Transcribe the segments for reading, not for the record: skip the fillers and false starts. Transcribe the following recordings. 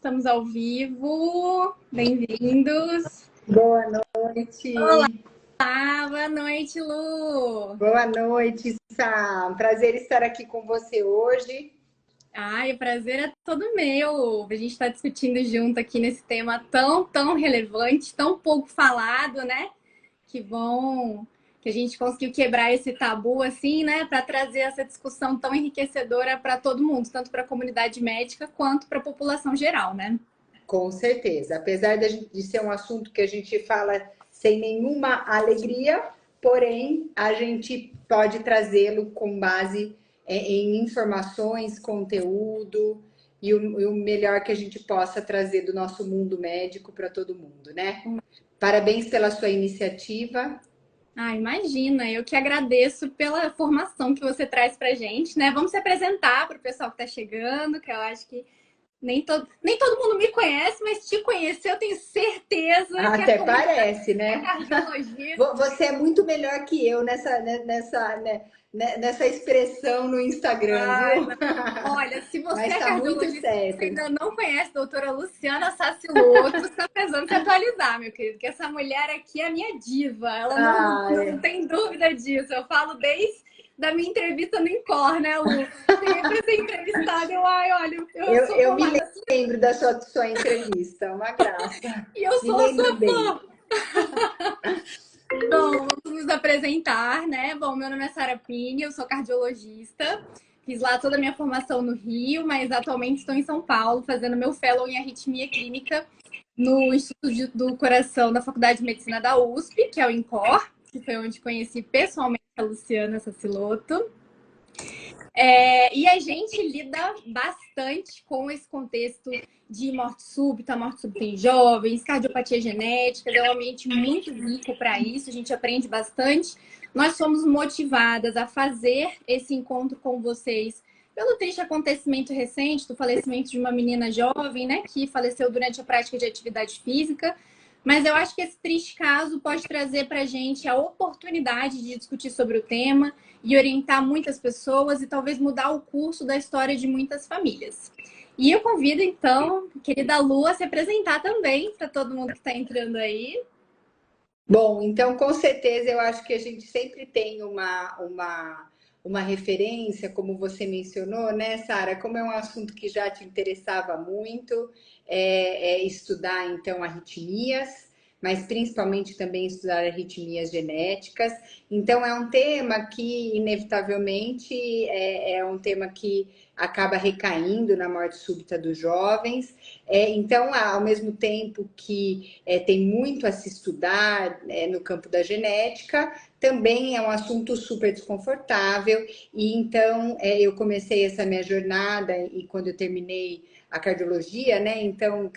Estamos ao vivo. Bem-vindos. Boa noite. Olá, boa noite, Lu. Boa noite, Sam. Prazer estar aqui com você hoje. Ai, o prazer é todo meu. A gente está discutindo junto aqui nesse tema tão relevante, tão pouco falado, né? Que bom que a gente conseguiu quebrar esse tabu assim, né? Para trazer essa discussão tão enriquecedora para todo mundo, tanto para a comunidade médica quanto para a população geral, né? Com certeza. Apesar de ser um assunto que a gente fala sem nenhuma alegria, porém, a gente pode trazê-lo com base em informações, conteúdo e o melhor que a gente possa trazer do nosso mundo médico para todo mundo, né? Parabéns pela sua iniciativa. Ah, imagina, eu que agradeço pela formação que você traz pra gente, né? Vamos se apresentar para o pessoal que está chegando, que eu acho que nem todo mundo me conhece, mas te conhecer eu tenho certeza que a Até comunidade parece, é né? cardiologista. Você é muito melhor que eu nessa expressão no Instagram, Ai, viu? não. Olha, se você Mas é tá muito cardiologista e você certo. ainda não conhece a doutora Luciana Sassiloto, você está precisando se atualizar, meu querido, que essa mulher aqui é a minha diva. Ela não Ai, tem dúvida disso. Eu falo desde da minha entrevista no Incor, né, Lu? Sempre ser entrevistada, olha, eu sou eu me formada assim lembro da sua entrevista, uma graça. e eu Me sou a lembro sua bem. fã. Bom, vamos nos apresentar, né? Bom, meu nome é Sara Pini, eu sou cardiologista. Fiz lá toda a minha formação no Rio, mas atualmente estou em São Paulo fazendo meu fellow em arritmia clínica no Instituto do Coração da Faculdade de Medicina da USP, que é o INCOR, que foi onde conheci pessoalmente a Luciana Sassiloto. E a gente lida bastante com esse contexto de morte súbita em jovens, cardiopatia genética, é um ambiente muito rico para isso, a gente aprende bastante. Nós somos motivadas a fazer esse encontro com vocês pelo triste acontecimento recente do falecimento de uma menina jovem, né, que faleceu durante a prática de atividade física. Mas eu acho que esse triste caso pode trazer para a gente a oportunidade de discutir sobre o tema e orientar muitas pessoas e talvez mudar o curso da história de muitas famílias. E eu convido, então, a querida Lu, a se apresentar também para todo mundo que está entrando aí. Bom, então com certeza eu acho que a gente sempre tem uma referência, como você mencionou, né, Sara? Como é um assunto que já te interessava muito, estudar então arritmias, mas principalmente também estudar arritmias genéticas. Então é um tema que, inevitavelmente, é um tema que acaba recaindo na morte súbita dos jovens. Então, ao mesmo tempo que tem muito a se estudar no campo da genética, também é um assunto super desconfortável. E então eu comecei essa minha jornada e quando eu terminei a cardiologia, né? Então,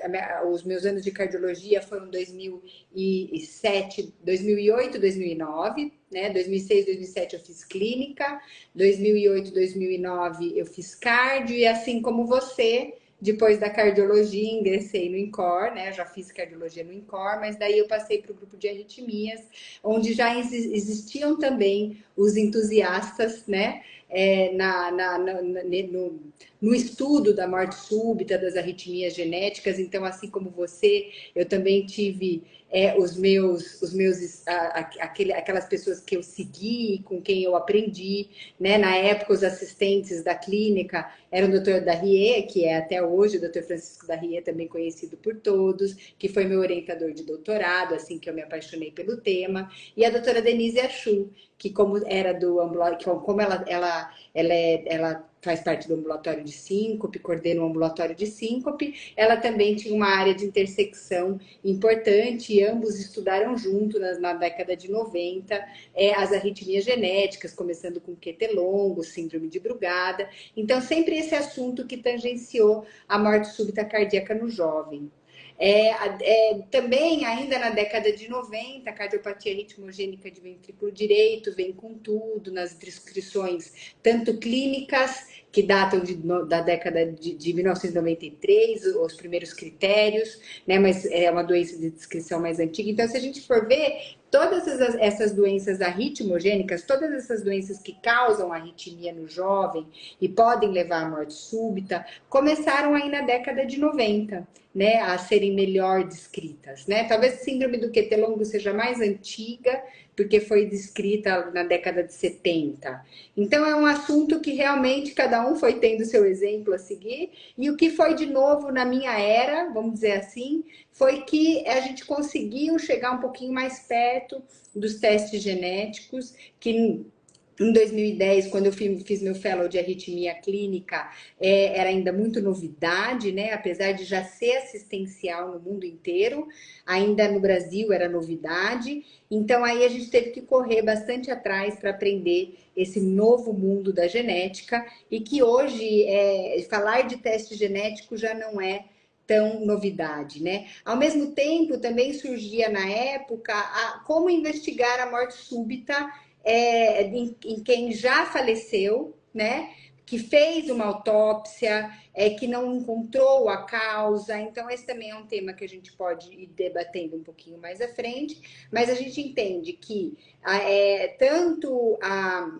os meus anos de cardiologia foram 2007, 2008, 2009, né? 2006, 2007 eu fiz clínica, 2008, 2009 eu fiz cardio e assim como você, depois da cardiologia, ingressei no INCOR, né? Já fiz cardiologia no INCOR, mas daí eu passei para o grupo de arritmias, onde já existiam também os entusiastas, né? No estudo da morte súbita, das arritmias genéticas. Então, assim como você, eu também tive aquelas pessoas que eu segui, com quem eu aprendi, né? Na época, os assistentes da clínica eram o doutor Darrier, que é até hoje o doutor Francisco Darrier, também conhecido por todos, que foi meu orientador de doutorado, assim que eu me apaixonei pelo tema, e a doutora Denise Achu, que como era do ambulatório, como ela faz parte do ambulatório de síncope, coordena o ambulatório de síncope, ela também tinha uma área de intersecção importante, e ambos estudaram junto na década de 90, as arritmias genéticas, começando com QT longo, síndrome de Brugada. Então, sempre esse assunto que tangenciou a morte súbita cardíaca no jovem. Também, ainda na década de 90, a cardiopatia ritmogênica de ventrículo direito vem com tudo nas descrições, tanto clínicas, que datam da década de 1993, os primeiros critérios, né? Mas é uma doença de descrição mais antiga. Então, se a gente for ver, todas essas doenças arritmogênicas, todas essas doenças que causam arritmia no jovem e podem levar à morte súbita, começaram aí na década de 90, né, a serem melhor descritas, né? Talvez a síndrome do QT longo seja mais antiga, porque foi descrita na década de 70. Então é um assunto que realmente cada um foi tendo seu exemplo a seguir, e o que foi de novo na minha era, vamos dizer assim, foi que a gente conseguiu chegar um pouquinho mais perto dos testes genéticos, que em 2010, quando eu fiz meu fellow de arritmia clínica, era ainda muito novidade, né? Apesar de já ser assistencial no mundo inteiro, ainda no Brasil era novidade. Então aí a gente teve que correr bastante atrás para aprender esse novo mundo da genética, e que hoje falar de teste genético já não é tão novidade, né? Ao mesmo tempo, também surgia na época como investigar a morte súbita em quem já faleceu, né? Que fez uma autópsia, que não encontrou a causa. Então, esse também é um tema que a gente pode ir debatendo um pouquinho mais à frente, mas a gente entende que tanto a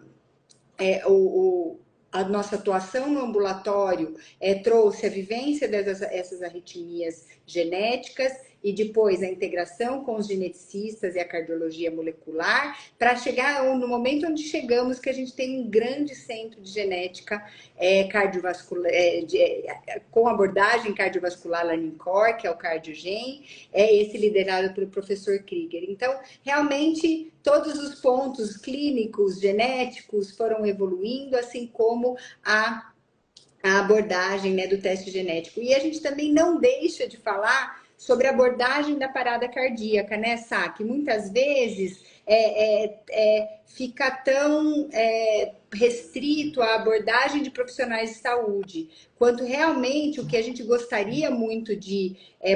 nossa atuação no ambulatório trouxe a vivência dessas arritmias genéticas, e depois a integração com os geneticistas e a cardiologia molecular, para chegar no momento onde chegamos, que a gente tem um grande centro de genética cardiovascular, com abordagem cardiovascular Lanin-Core, que é o CardioGen, esse liderado pelo professor Krieger. Então, realmente, todos os pontos clínicos, genéticos foram evoluindo, assim como a abordagem, né, do teste genético. E a gente também não deixa de falar sobre a abordagem da parada cardíaca, né, Sá? Que muitas vezes fica tão restrito à abordagem de profissionais de saúde, quanto realmente o que a gente gostaria muito de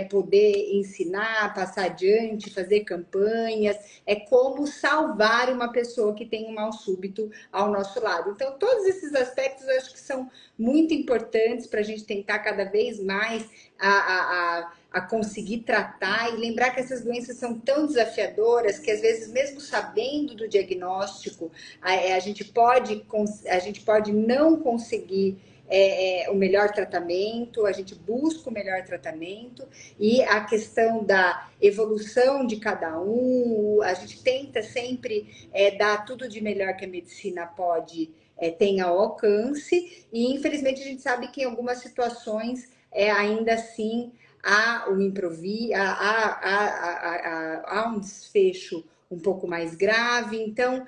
poder ensinar, passar adiante, fazer campanhas, como salvar uma pessoa que tem um mal súbito ao nosso lado. Então, todos esses aspectos eu acho que são muito importantes para a gente tentar cada vez mais a conseguir tratar, e lembrar que essas doenças são tão desafiadoras que às vezes, mesmo sabendo do diagnóstico, a gente pode não conseguir o melhor tratamento, a gente busca o melhor tratamento, e a questão da evolução de cada um, a gente tenta sempre dar tudo de melhor que a medicina pode tem ao alcance, e infelizmente a gente sabe que em algumas situações ainda assim há um improviso, há um desfecho um pouco mais grave. Então,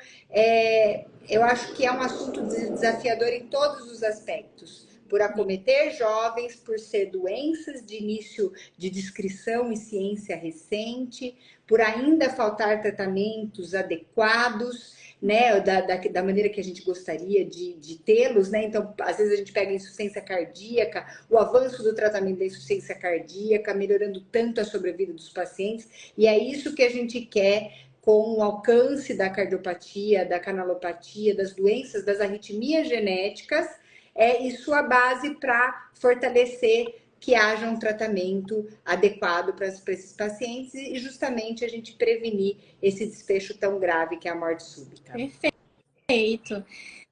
eu acho que é um assunto desafiador em todos os aspectos, por acometer jovens, por ser doenças de início de descrição e ciência recente, por ainda faltar tratamentos adequados, né, da maneira que a gente gostaria de tê-los, né? Então, às vezes a gente pega a insuficiência cardíaca, o avanço do tratamento da insuficiência cardíaca, melhorando tanto a sobrevida dos pacientes, e é isso que a gente quer com o alcance da cardiopatia, da canalopatia, das doenças, das arritmias genéticas, e sua base para fortalecer que haja um tratamento adequado para esses pacientes, e justamente a gente prevenir esse desfecho tão grave que é a morte súbita. Perfeito.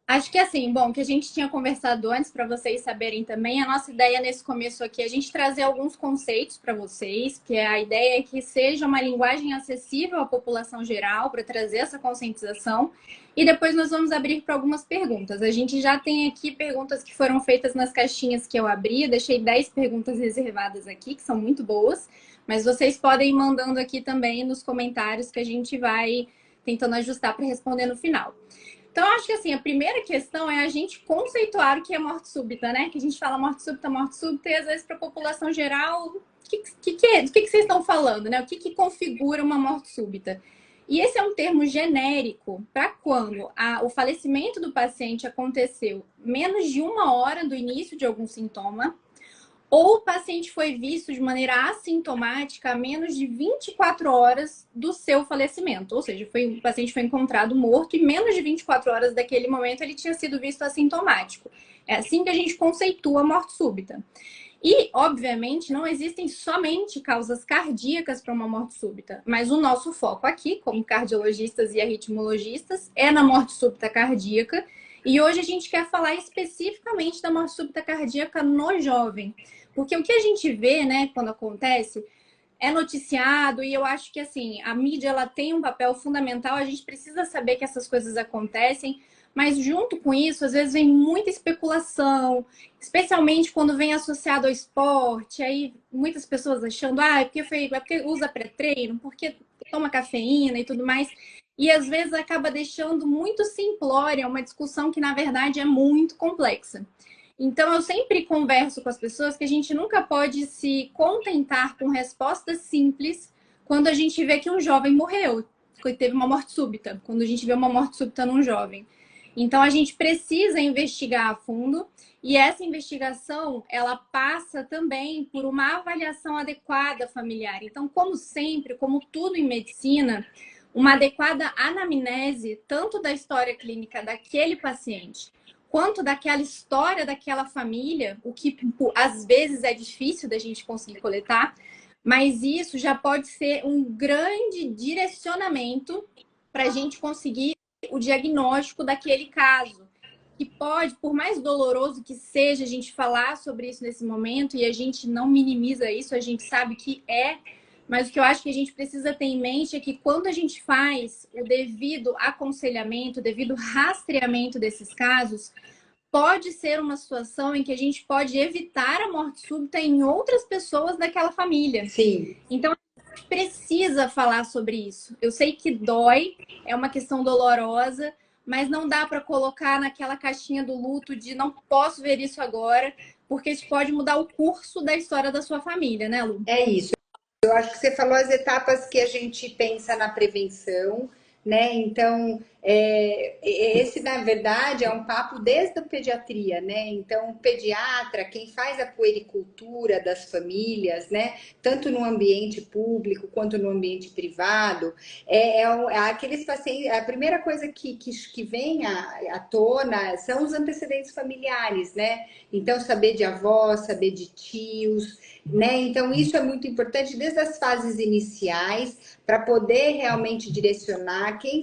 Acho que assim, bom, que a gente tinha conversado antes, para vocês saberem também, a nossa ideia nesse começo aqui é a gente trazer alguns conceitos para vocês, que a ideia é que seja uma linguagem acessível à população geral, para trazer essa conscientização, e depois nós vamos abrir para algumas perguntas. A gente já tem aqui perguntas que foram feitas nas caixinhas que eu abri, eu deixei 10 perguntas reservadas aqui, que são muito boas, mas vocês podem ir mandando aqui também nos comentários, que a gente vai tentando ajustar para responder no final. Então, eu acho que assim, a primeira questão é a gente conceituar o que é morte súbita, né? Que a gente fala morte súbita, e às vezes para a população geral, do que vocês estão falando, né? O que configura uma morte súbita? E esse é um termo genérico para quando o falecimento do paciente aconteceu menos de 1 hora do início de algum sintoma, ou o paciente foi visto de maneira assintomática a menos de 24 horas do seu falecimento. Ou seja, o paciente foi encontrado morto e menos de 24 horas daquele momento ele tinha sido visto assintomático. É assim que a gente conceitua a morte súbita. E, obviamente, não existem somente causas cardíacas para uma morte súbita, mas o nosso foco aqui, como cardiologistas e arritmologistas, é na morte súbita cardíaca. E hoje a gente quer falar especificamente da morte súbita cardíaca no jovem. Porque o que a gente vê, né, quando acontece, é noticiado e eu acho que assim, a mídia ela tem um papel fundamental, a gente precisa saber que essas coisas acontecem, mas junto com isso, às vezes vem muita especulação, especialmente quando vem associado ao esporte, aí muitas pessoas achando, é porque usa pré-treino, porque toma cafeína e tudo mais. E às vezes acaba deixando muito simplória uma discussão que, na verdade, é muito complexa. Então, eu sempre converso com as pessoas que a gente nunca pode se contentar com respostas simples quando a gente vê que um jovem morreu, que teve uma morte súbita, quando a gente vê uma morte súbita num jovem. Então, a gente precisa investigar a fundo e essa investigação, ela passa também por uma avaliação adequada familiar. Então, como sempre, como tudo em medicina, uma adequada anamnese, tanto da história clínica daquele paciente, quanto daquela história daquela família, o que às vezes é difícil da gente conseguir coletar, mas isso já pode ser um grande direcionamento para a gente conseguir o diagnóstico daquele caso. Que pode, por mais doloroso que seja a gente falar sobre isso nesse momento, e a gente não minimiza isso, a gente sabe que é, mas o que eu acho que a gente precisa ter em mente é que quando a gente faz o devido aconselhamento, o devido rastreamento desses casos, pode ser uma situação em que a gente pode evitar a morte súbita em outras pessoas daquela família. Sim. Então, a gente precisa falar sobre isso. Eu sei que dói, é uma questão dolorosa, mas não dá para colocar naquela caixinha do luto de não posso ver isso agora, porque isso pode mudar o curso da história da sua família, né, Lu? É isso. Eu acho que você falou as etapas que a gente pensa na prevenção, né? Então, esse, na verdade, é um papo desde a pediatria, né? Então, o pediatra, quem faz a puericultura das famílias, né? Tanto no ambiente público quanto no ambiente privado, é aqueles pacientes, a primeira coisa que vem à tona são os antecedentes familiares, né? Então, saber de avós, saber de tios, né? Então, isso é muito importante desde as fases iniciais, para poder realmente direcionar quem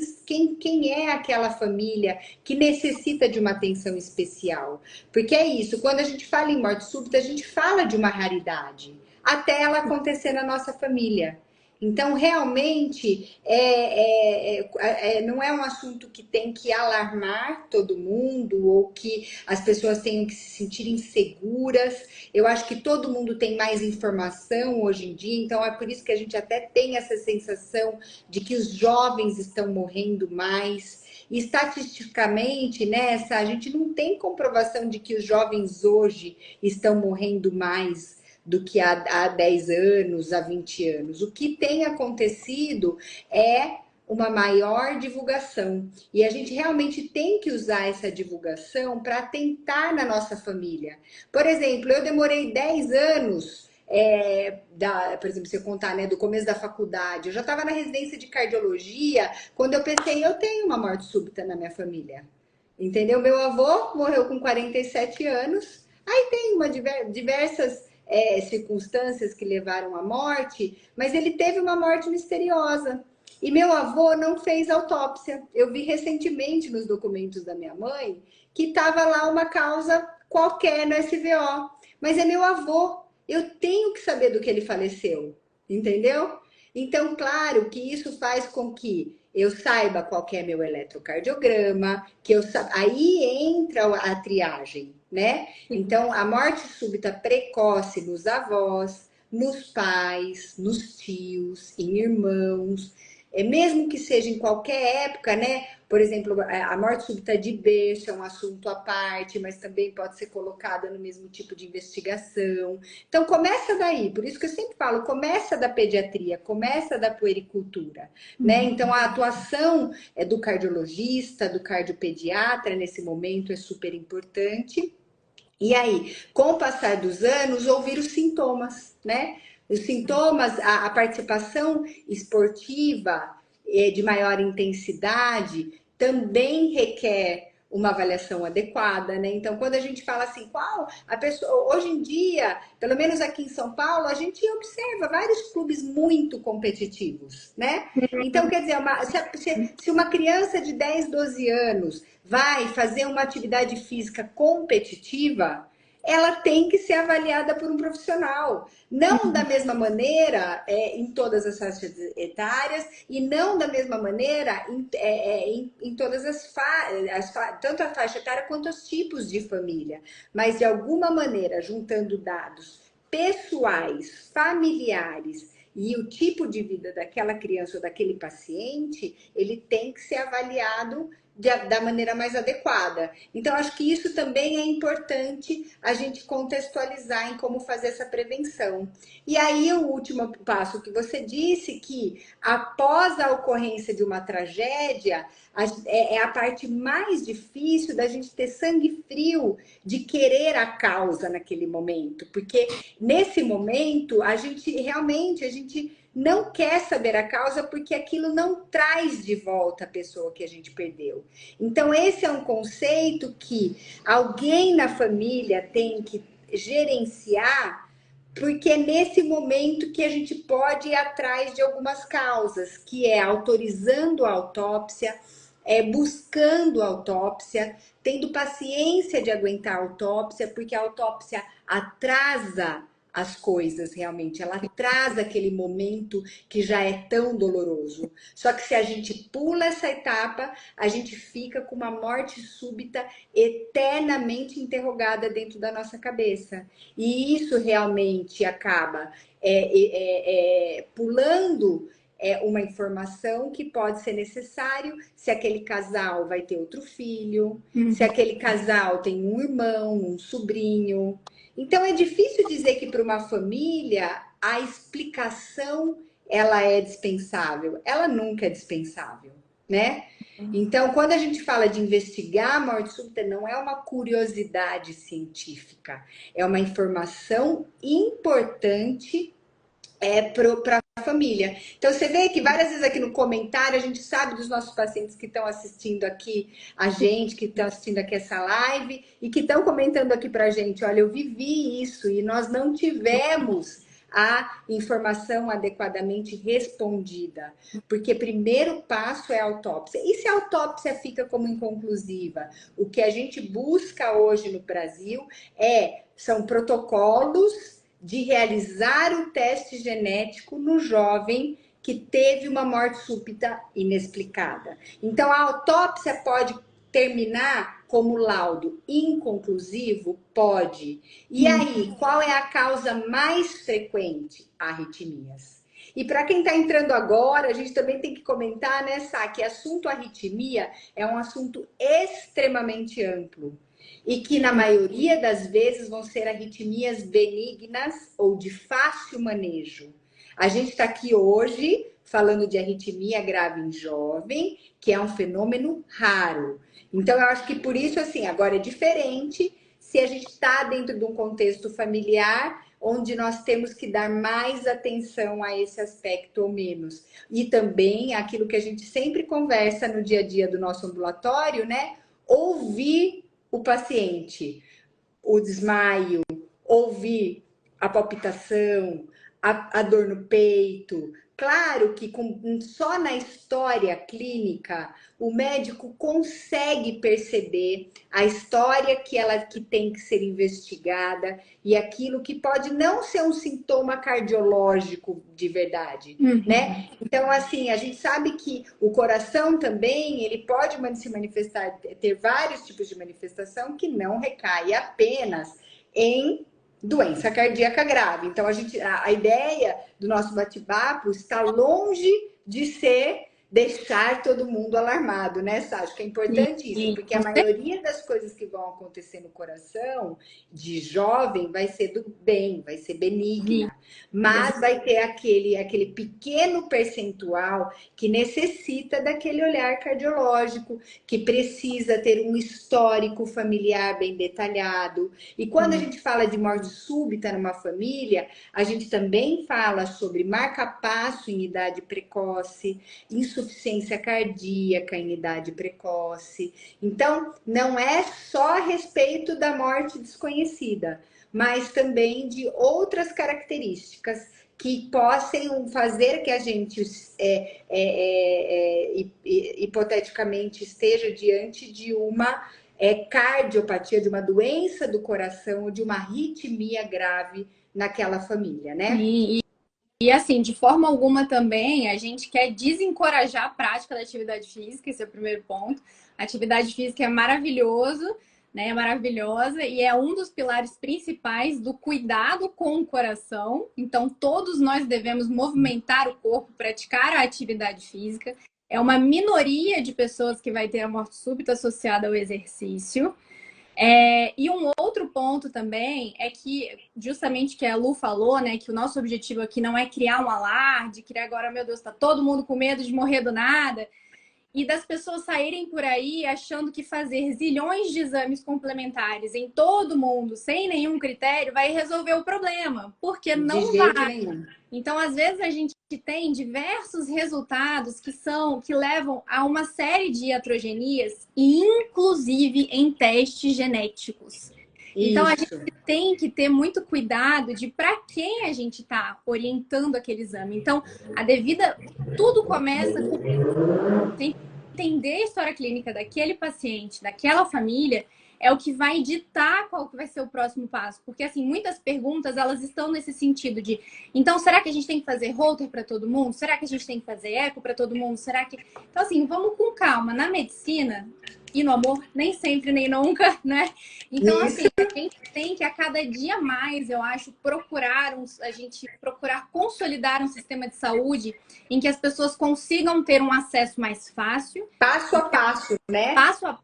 é aquela família que necessita de uma atenção especial. Porque é isso, quando a gente fala em morte súbita, a gente fala de uma raridade, até ela acontecer na nossa família. Então, realmente, não é um assunto que tem que alarmar todo mundo ou que as pessoas tenham que se sentir inseguras. Eu acho que todo mundo tem mais informação hoje em dia, então é por isso que a gente até tem essa sensação de que os jovens estão morrendo mais. E estatisticamente, nessa, a gente não tem comprovação de que os jovens hoje estão morrendo mais do que há 10 anos, há 20 anos. O que tem acontecido é uma maior divulgação. E a gente realmente tem que usar essa divulgação para tentar na nossa família. Por exemplo, eu demorei 10 anos, por exemplo, se eu contar, né, do começo da faculdade, eu já estava na residência de cardiologia, quando eu pensei, eu tenho uma morte súbita na minha família. Entendeu? Meu avô morreu com 47 anos, aí tem diversas circunstâncias que levaram à morte, mas ele teve uma morte misteriosa. E meu avô não fez autópsia. Eu vi recentemente nos documentos da minha mãe que estava lá uma causa qualquer no SVO. Mas é meu avô. Eu tenho que saber do que ele faleceu. Entendeu? Então, claro que isso faz com que eu saiba qual que é meu eletrocardiograma, aí entra a triagem, né? Então, a morte súbita precoce nos avós, nos pais, nos tios, em irmãos, mesmo que seja em qualquer época, né? Por exemplo, a morte súbita de berço é um assunto à parte, mas também pode ser colocada no mesmo tipo de investigação. Então, começa daí. Por isso que eu sempre falo, começa da pediatria, começa da puericultura, né? Então, a atuação do cardiologista, do cardiopediatra nesse momento é super importante. E aí, com o passar dos anos, ouvir os sintomas, né? Os sintomas, a participação esportiva de maior intensidade também requer uma avaliação adequada, né? Então, quando a gente fala assim, qual a pessoa, hoje em dia, pelo menos aqui em São Paulo, a gente observa vários clubes muito competitivos, né? Então, quer dizer, se uma criança de 10, 12 anos vai fazer uma atividade física competitiva, ela tem que ser avaliada por um profissional. Não da mesma maneira em todas as faixas etárias e não da mesma maneira em todas tanto a faixa etária quanto os tipos de família. Mas de alguma maneira, juntando dados pessoais, familiares e o tipo de vida daquela criança ou daquele paciente, ele tem que ser avaliado da maneira mais adequada. Então, acho que isso também é importante a gente contextualizar em como fazer essa prevenção. E aí, o último passo que você disse, que após a ocorrência de uma tragédia, é a parte mais difícil da gente ter sangue frio de querer a causa naquele momento, porque nesse momento a gente não quer saber a causa porque aquilo não traz de volta a pessoa que a gente perdeu. Então, esse é um conceito que alguém na família tem que gerenciar, porque é nesse momento que a gente pode ir atrás de algumas causas, que é autorizando a autópsia, buscando a autópsia, tendo paciência de aguentar a autópsia, porque a autópsia atrasa as coisas realmente, ela traz aquele momento que já é tão doloroso. Só que se a gente pula essa etapa, a gente fica com uma morte súbita eternamente interrogada dentro da nossa cabeça. E isso realmente acaba pulando uma informação que pode ser necessário se aquele casal vai ter outro filho, se aquele casal tem um irmão, um sobrinho. Então é difícil dizer que para uma família a explicação ela é dispensável. Ela nunca é dispensável, né? Então, quando a gente fala de investigar a morte súbita, não é uma curiosidade científica, é uma informação importante para a família. Então, você vê que várias vezes aqui no comentário, a gente sabe dos nossos pacientes que estão assistindo aqui a gente, que estão assistindo aqui essa live e que estão comentando aqui para a gente, olha, eu vivi isso e nós não tivemos a informação adequadamente respondida, porque primeiro passo é a autópsia. E se a autópsia fica como inconclusiva? O que a gente busca hoje no Brasil são protocolos de realizar o teste genético no jovem que teve uma morte súbita inexplicada. Então, a autópsia pode terminar como laudo inconclusivo? Pode. E aí, qual é a causa mais frequente? Arritmias. E para quem está entrando agora, a gente também tem que comentar, né, Sá, que assunto arritmia é um assunto extremamente amplo. E que na maioria das vezes vão ser arritmias benignas ou de fácil manejo. A gente está aqui hoje falando de arritmia grave em jovem, que é um fenômeno raro. Então, eu acho que por isso, assim, agora é diferente se a gente está dentro de um contexto familiar onde nós temos que dar mais atenção a esse aspecto ou menos. E também aquilo que a gente sempre conversa no dia a dia do nosso ambulatório, né? Ouvir o paciente, o desmaio, ouvir a palpitação, a dor no peito. Claro que só na história clínica o médico consegue perceber a história que tem que ser investigada e aquilo que pode não ser um sintoma cardiológico de verdade, né? Então, assim, a gente sabe que o coração também, ele pode se manifestar, ter vários tipos de manifestação que não recai apenas em doença cardíaca grave. Então, a ideia do nosso bate-papo está longe de ser deixar todo mundo alarmado, né, Sasha? Que é importante isso, E porque a maioria das coisas que vão acontecer no coração de jovem vai ser do bem, vai ser benigna, mas vai ter aquele pequeno percentual que necessita daquele olhar cardiológico, que precisa ter um histórico familiar bem detalhado. E quando a gente fala de morte súbita numa família, a gente também fala sobre marca-passo em idade precoce, insuficiência cardíaca em idade precoce. Então, não é só a respeito da morte desconhecida, mas também de outras características que possam fazer que a gente hipoteticamente esteja diante de uma cardiopatia, de uma doença do coração ou de uma arritmia grave naquela família, né? E assim, de forma alguma também, a gente quer desencorajar a prática da atividade física, esse é o primeiro ponto. A atividade física é maravilhoso, né? É maravilhosa e é um dos pilares principais do cuidado com o coração. Então, todos nós devemos movimentar o corpo, praticar a atividade física. É uma minoria de pessoas que vai ter a morte súbita associada ao exercício. E um outro ponto também é que, justamente que a Lu falou, né, que o nosso objetivo aqui não é criar um alarde, criar agora, meu Deus, tá todo mundo com medo de morrer do nada, e das pessoas saírem por aí achando que fazer zilhões de exames complementares em todo mundo, sem nenhum critério, vai resolver o problema, porque De não jeito vai. nenhum. Então, às vezes, a gente tem diversos resultados que levam a uma série de iatrogenias, inclusive em testes genéticos. Então, a gente Isso. tem que ter muito cuidado de para quem a gente está orientando aquele exame. Então, tudo começa com entender a história clínica daquele paciente, daquela família, é o que vai ditar qual que vai ser o próximo passo. Porque, assim, muitas perguntas, elas estão nesse sentido de, então, será que a gente tem que fazer Holter para todo mundo? Será que a gente tem que fazer eco para todo mundo? Será que... Então, assim, vamos com calma. Na medicina e no amor, nem sempre, nem nunca, né? Então, assim, a gente tem que, a cada dia mais, eu acho, a gente procurar consolidar um sistema de saúde em que as pessoas consigam ter um acesso mais fácil, Passo a passo, né? passo a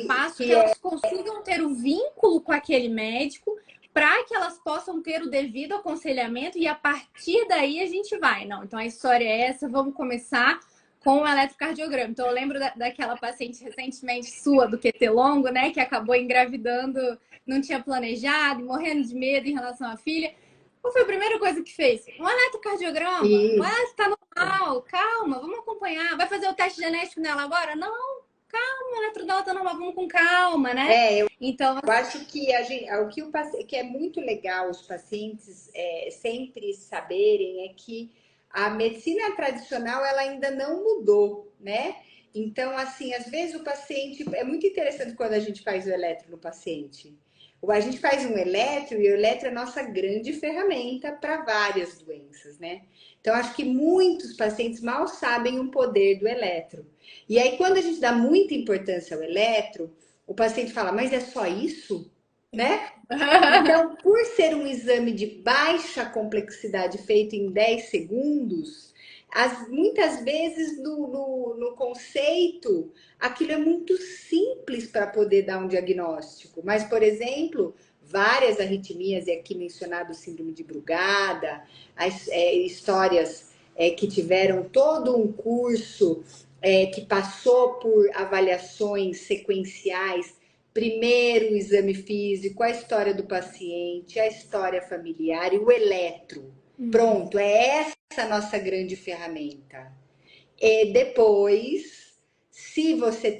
passo, que elas consigam ter o vínculo com aquele médico para que elas possam ter o devido aconselhamento e a partir daí a gente vai. Não, então a história é essa, vamos começar com o eletrocardiograma. Então eu lembro daquela paciente recentemente sua do QT longo, né, que acabou engravidando, não tinha planejado, morrendo de medo em relação à filha. Qual foi a primeira coisa que fez? Um eletrocardiograma. Ué, tá normal, calma, vamos acompanhar. Vai fazer o teste genético nela agora? Não, calma, o eletro dela tá normal, vamos com calma, né? Então, eu acho que que é muito legal os pacientes sempre saberem é que a medicina tradicional ela ainda não mudou, né? Então, assim, às vezes o paciente é muito interessante quando a gente faz o eletro no paciente. Ou a gente faz um eletro e o eletro é a nossa grande ferramenta para várias doenças, né? Então, acho que muitos pacientes mal sabem o poder do eletro. E aí, quando a gente dá muita importância ao eletro, o paciente fala, mas é só isso? Né? Então, por ser um exame de baixa complexidade feito em 10 segundos, muitas vezes no conceito, aquilo é muito simples para poder dar um diagnóstico. Mas, por exemplo, várias arritmias, e aqui mencionado o síndrome de Brugada, as histórias que tiveram todo um curso que passou por avaliações sequenciais. Primeiro o exame físico, a história do paciente, a história familiar e o eletro. Pronto, é essa a nossa grande ferramenta. E depois, se você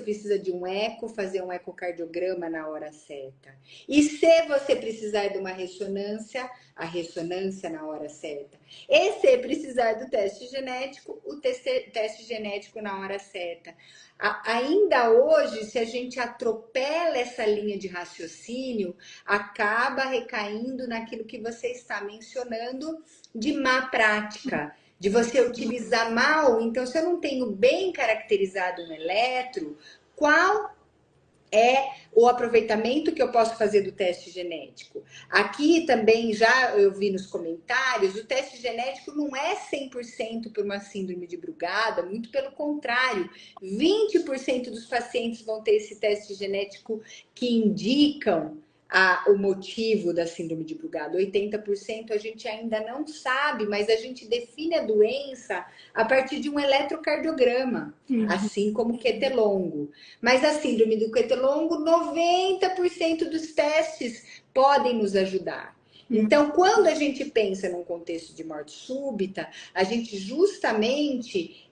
precisa de um eco, fazer um ecocardiograma na hora certa. E se você precisar de uma ressonância, a ressonância na hora certa. E se precisar do teste genético, o teste genético na hora certa. Ainda hoje, se a gente atropela essa linha de raciocínio, acaba recaindo naquilo que você está mencionando de má prática, de você utilizar mal. Então, se eu não tenho bem caracterizado um eletro, qual é o aproveitamento que eu posso fazer do teste genético. Aqui também já eu vi nos comentários, o teste genético não é 100% por uma síndrome de Brugada, muito pelo contrário, 20% dos pacientes vão ter esse teste genético que indicam o motivo da síndrome de Brugada. 80% a gente ainda não sabe, mas a gente define a doença a partir de um eletrocardiograma, assim como o QT longo. Mas a síndrome do QT longo, 90% dos testes podem nos ajudar. Então, quando a gente pensa num contexto de morte súbita, a gente justamente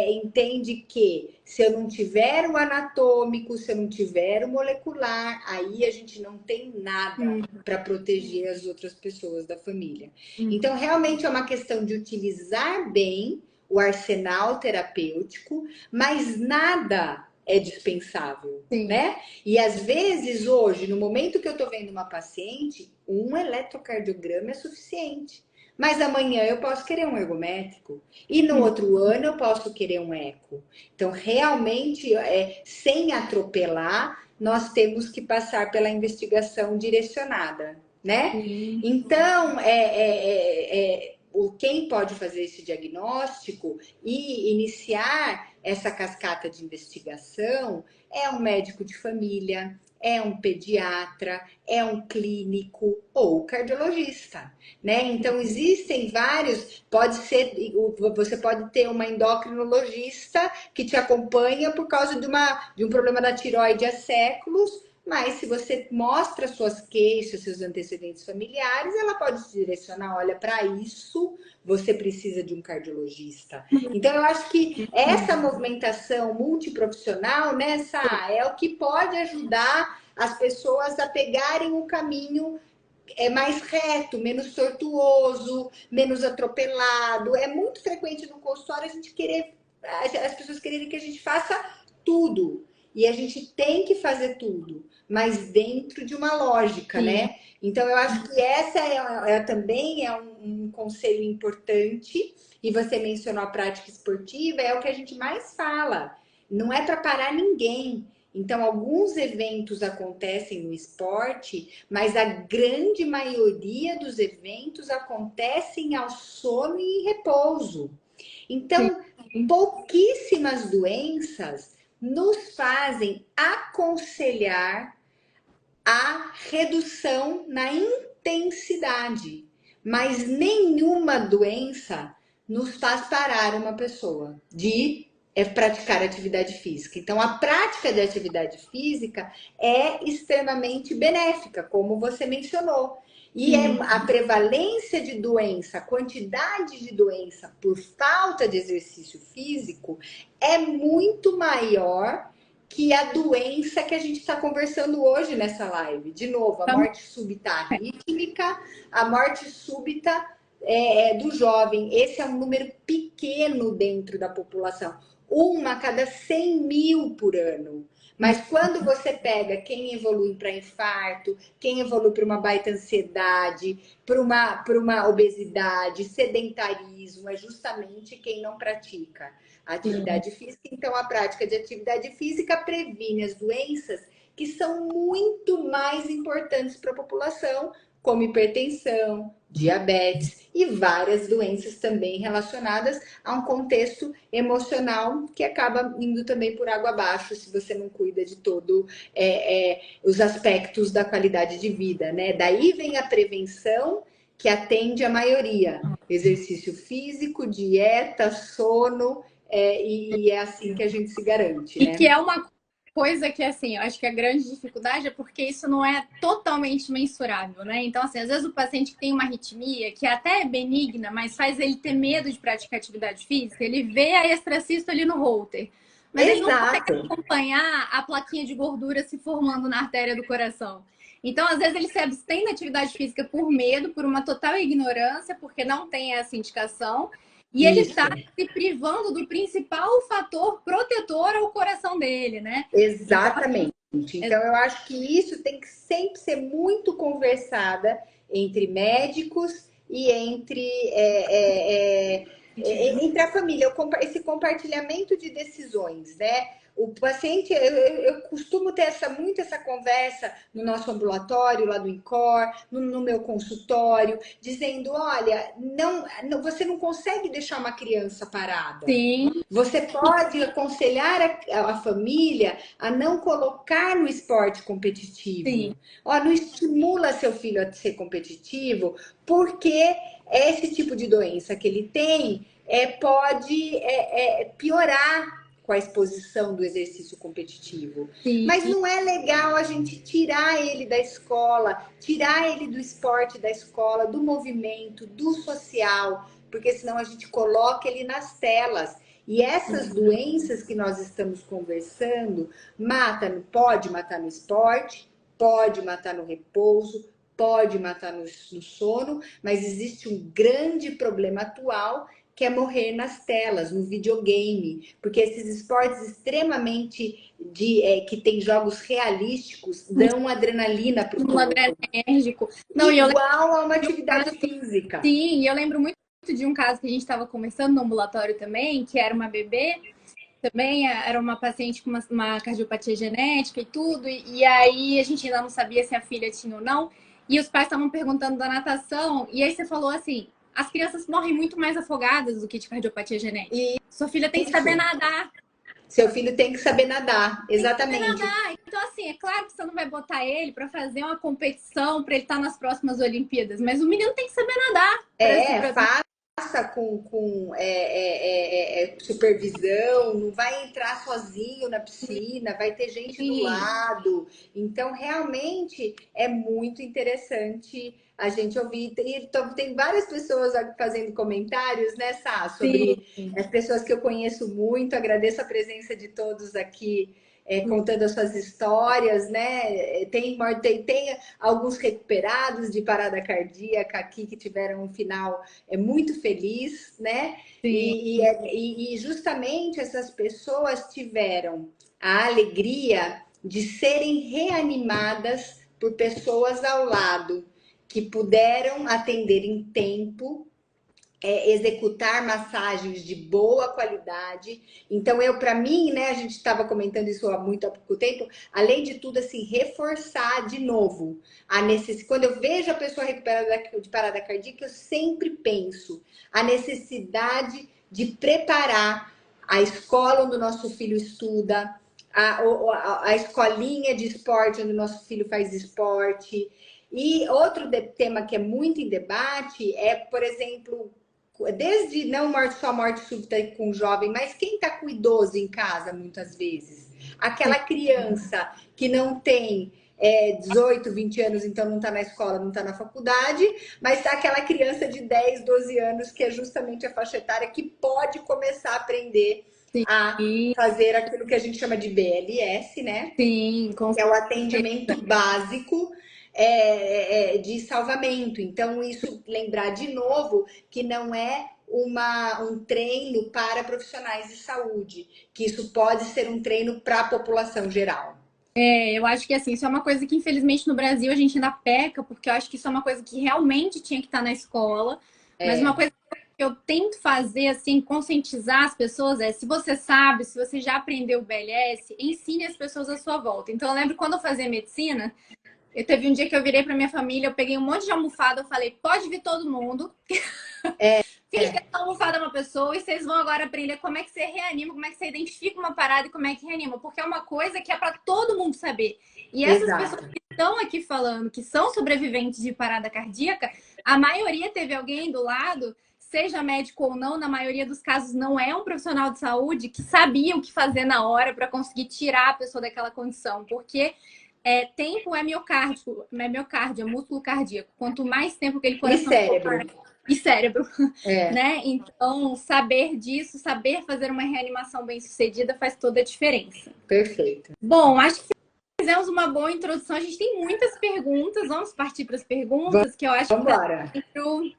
entende que se eu não tiver o anatômico, se eu não tiver o molecular, aí a gente não tem nada para proteger as outras pessoas da família. Então, realmente é uma questão de utilizar bem o arsenal terapêutico, mas nada é dispensável, né? E às vezes hoje, no momento que eu tô vendo uma paciente, um eletrocardiograma é suficiente. Mas amanhã eu posso querer um ergométrico e no outro ano eu posso querer um eco. Então, realmente, sem atropelar, nós temos que passar pela investigação direcionada, né? Então, quem pode fazer esse diagnóstico e iniciar essa cascata de investigação é um médico de família, é um pediatra, é um clínico ou cardiologista, né? Então existem vários, você pode ter uma endocrinologista que te acompanha por causa de um problema da tireoide há séculos. Mas se você mostra suas queixas, seus antecedentes familiares, ela pode te direcionar, olha, para isso você precisa de um cardiologista. Então, eu acho que essa movimentação multiprofissional, é o que pode ajudar as pessoas a pegarem o caminho mais reto, menos tortuoso, menos atropelado. É muito frequente no consultório as pessoas quererem que a gente faça tudo. E a gente tem que fazer tudo, mas dentro de uma lógica, né? Então, eu acho que essa também é um conselho importante. E você mencionou a prática esportiva, é o que a gente mais fala. Não é para parar ninguém. Então, alguns eventos acontecem no esporte, mas a grande maioria dos eventos acontecem ao sono e repouso. Então, pouquíssimas doenças nos fazem aconselhar a redução na intensidade, mas nenhuma doença nos faz parar uma pessoa de praticar atividade física. Então, a prática de atividade física é extremamente benéfica, como você mencionou. E a prevalência de doença, a quantidade de doença por falta de exercício físico é muito maior que a doença que a gente está conversando hoje nessa live. De novo, a morte súbita arrítmica, a morte súbita do jovem. Esse é um número pequeno dentro da população. 1 a cada 100 mil por ano. Mas quando você pega quem evolui para infarto, quem evolui para uma baita ansiedade, para uma obesidade, sedentarismo, é justamente quem não pratica a atividade física. Então, a prática de atividade física previne as doenças que são muito mais importantes para a população, como hipertensão, diabetes e várias doenças também relacionadas a um contexto emocional que acaba indo também por água abaixo se você não cuida de todo os aspectos da qualidade de vida, né? Daí vem a prevenção que atende a maioria: exercício físico, dieta, sono, e é assim que a gente se garante, né? E que é uma coisa que, assim, eu acho que a grande dificuldade é porque isso não é totalmente mensurável, né? Então, assim, às vezes o paciente que tem uma arritmia, que até é benigna, mas faz ele ter medo de praticar atividade física, ele vê a extracístole ali no holter. Mas ele não consegue acompanhar a plaquinha de gordura se formando na artéria do coração. Então, às vezes, ele se abstém da atividade física por medo, por uma total ignorância, porque não tem essa indicação. E ele está se privando do principal fator protetor ao coração dele, né? Exatamente. Então, eu acho que isso tem que sempre ser muito conversada entre médicos e entre entre a família, esse compartilhamento de decisões, né? O paciente, eu costumo ter muito essa conversa no nosso ambulatório, lá do INCOR, no meu consultório, dizendo, olha, você não consegue deixar uma criança parada. Sim. Você pode aconselhar a família a não colocar no esporte competitivo. Sim. Ó, não estimula seu filho a ser competitivo, porque esse tipo de doença que ele tem pode piorar com a exposição do exercício competitivo. Sim. Mas não é legal a gente tirar ele da escola, tirar ele do esporte da escola, do movimento, do social, porque senão a gente coloca ele nas telas. E essas doenças que nós estamos conversando, pode matar no esporte, pode matar no repouso, pode matar no sono, mas existe um grande problema atual que é morrer nas telas, no videogame, porque esses esportes extremamente que tem jogos realísticos dão adrenalina para o corpo. Adrenérgico. Igual a uma atividade física. Sim, e eu lembro muito de um caso que a gente estava conversando no ambulatório também, que era uma bebê, também era uma paciente com uma cardiopatia genética e tudo, e aí a gente ainda não sabia se a filha tinha ou não, e os pais estavam perguntando da natação, e aí você falou assim, as crianças morrem muito mais afogadas do que de cardiopatia genética. E sua filha tem que saber nadar. Seu filho tem que saber nadar, exatamente. Tem que saber nadar. Então, assim, é claro que você não vai botar ele para fazer uma competição para ele estar nas próximas Olimpíadas, mas o menino tem que saber nadar. Faça com supervisão, não vai entrar sozinho na piscina, vai ter gente do lado. Então, realmente, é muito interessante a gente ouvir. Tem várias pessoas fazendo comentários, né, Sá, sobre as pessoas que eu conheço muito. Agradeço a presença de todos aqui. Contando as suas histórias, né? Tem alguns recuperados de parada cardíaca aqui que tiveram um final muito feliz, né? E justamente essas pessoas tiveram a alegria de serem reanimadas por pessoas ao lado que puderam atender em tempo, executar massagens de boa qualidade. Então, para mim, né, a gente estava comentando isso há pouco tempo, além de tudo, assim, reforçar de novo a necessidade. Quando eu vejo a pessoa recuperada de parada cardíaca, eu sempre penso a necessidade de preparar a escola onde o nosso filho estuda, a escolinha de esporte onde o nosso filho faz esporte. E outro tema que é muito em debate é, por exemplo, desde não só morte súbita com o jovem, mas quem está com o idoso em casa, muitas vezes. Aquela criança que não tem 18, 20 anos, então não está na escola, não está na faculdade, mas tá aquela criança de 10, 12 anos, que é justamente a faixa etária que pode começar a aprender a fazer aquilo que a gente chama de BLS, né? Sim, que é o atendimento básico de salvamento. Então, isso lembrar de novo que não é um treino para profissionais de saúde, que isso pode ser um treino para a população geral. Eu acho que assim, isso é uma coisa que infelizmente no Brasil a gente ainda peca, porque eu acho que isso é uma coisa que realmente tinha que estar na escola, mas uma coisa que eu tento fazer, assim, conscientizar as pessoas se você sabe, se você já aprendeu o BLS, ensine as pessoas à sua volta. Então, eu lembro quando eu fazia medicina, teve um dia que eu virei para minha família, eu peguei um monte de almofada, eu falei, pode vir todo mundo. Finge que essa almofada é uma pessoa e vocês vão agora aprender como é que você reanima, como é que você identifica uma parada e como é que reanima. Porque é uma coisa que é para todo mundo saber. E essas pessoas que estão aqui falando, que são sobreviventes de parada cardíaca, a maioria teve alguém do lado, seja médico ou não, na maioria dos casos não é um profissional de saúde que sabia o que fazer na hora para conseguir tirar a pessoa daquela condição. Porque tempo é miocárdio, é músculo cardíaco. Quanto mais tempo que ele coração... E cérebro, né? Então, saber disso, saber fazer uma reanimação bem sucedida faz toda a diferença. Perfeito. Bom, acho que fizemos uma boa introdução. A gente tem muitas perguntas. Vamos partir para as perguntas, que eu acho que...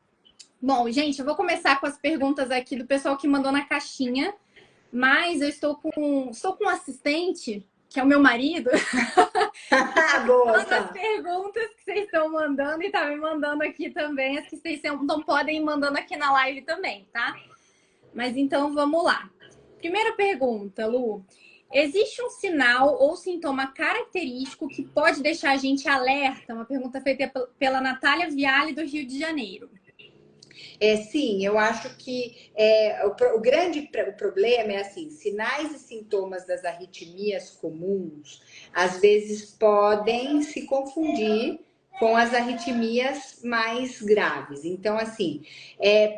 Bom, gente, eu vou começar com as perguntas aqui do pessoal que mandou na caixinha, mas eu estou com um assistente, que é o meu marido, as perguntas que vocês estão mandando e tá me mandando aqui também, as que vocês não podem ir mandando aqui na live também, tá? Mas então vamos lá. Primeira pergunta, Lu. Existe um sinal ou sintoma característico que pode deixar a gente alerta? Uma pergunta feita pela Natália Viale, do Rio de Janeiro. Sim, eu acho que o grande problema é assim, sinais e sintomas das arritmias comuns, às vezes podem se confundir com as arritmias mais graves. Então, assim,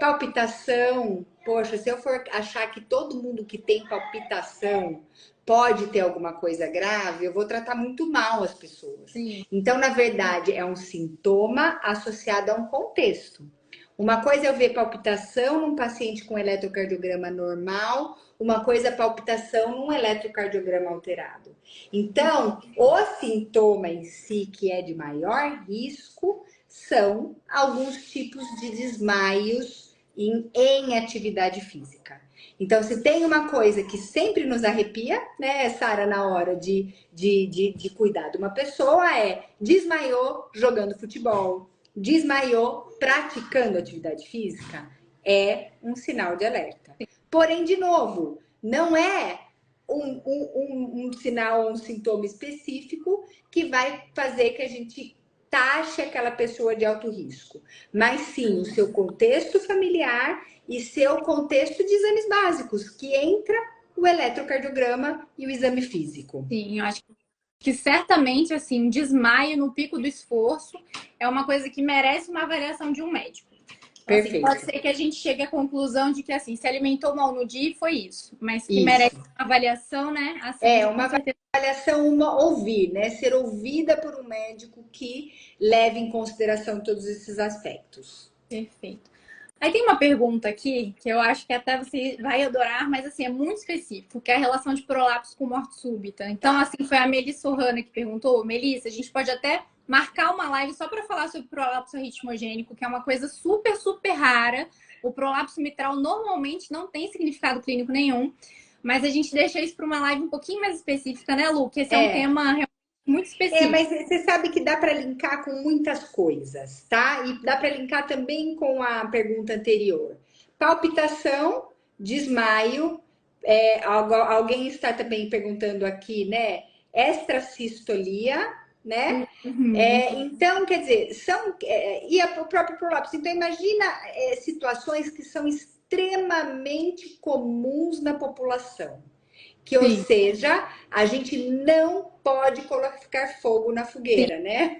palpitação, poxa, se eu for achar que todo mundo que tem palpitação pode ter alguma coisa grave, eu vou tratar muito mal as pessoas. Sim. Então, na verdade, é um sintoma associado a um contexto. Uma coisa é eu ver palpitação num paciente com eletrocardiograma normal, uma coisa é palpitação num eletrocardiograma alterado. Então, o sintoma em si, que é de maior risco, são alguns tipos de desmaios em atividade física. Então, se tem uma coisa que sempre nos arrepia, né, Sara, na hora de cuidar de uma pessoa, é desmaiou jogando futebol, desmaiou praticando atividade física, é um sinal de alerta. Porém, de novo, não é um sinal ou um sintoma específico que vai fazer que a gente taxe aquela pessoa de alto risco, mas sim o seu contexto familiar e seu contexto de exames básicos, que entra o eletrocardiograma e o exame físico. Sim, eu acho que certamente, assim, um desmaio no pico do esforço é uma coisa que merece uma avaliação de um médico. Então, assim, pode ser que a gente chegue à conclusão de que, assim, se alimentou mal no dia, foi isso. Mas que merece uma avaliação, né? Assim, uma avaliação, ouvir, né? Ser ouvida por um médico que leve em consideração todos esses aspectos. Perfeito. Aí tem uma pergunta aqui que eu acho que até você vai adorar, mas assim, é muito específico, que é a relação de prolapso com morte súbita. Então, assim, foi a Melissa Sorrana que perguntou. Melissa, a gente pode até marcar uma live só para falar sobre prolapso arritmogênico, que é uma coisa super, super rara. O prolapso mitral normalmente não tem significado clínico nenhum, mas a gente deixa isso para uma live um pouquinho mais específica, né, Lu? Que esse é um tema realmente muito específico. Mas você sabe que dá para linkar com muitas coisas, tá? E dá para linkar também com a pergunta anterior. Palpitação, desmaio, alguém está também perguntando aqui, né? Extracistolia, né? Então, quer dizer, e o próprio prolapso. Então, imagina situações que são extremamente comuns na população. Que, ou seja, a gente não pode colocar fogo na fogueira, né?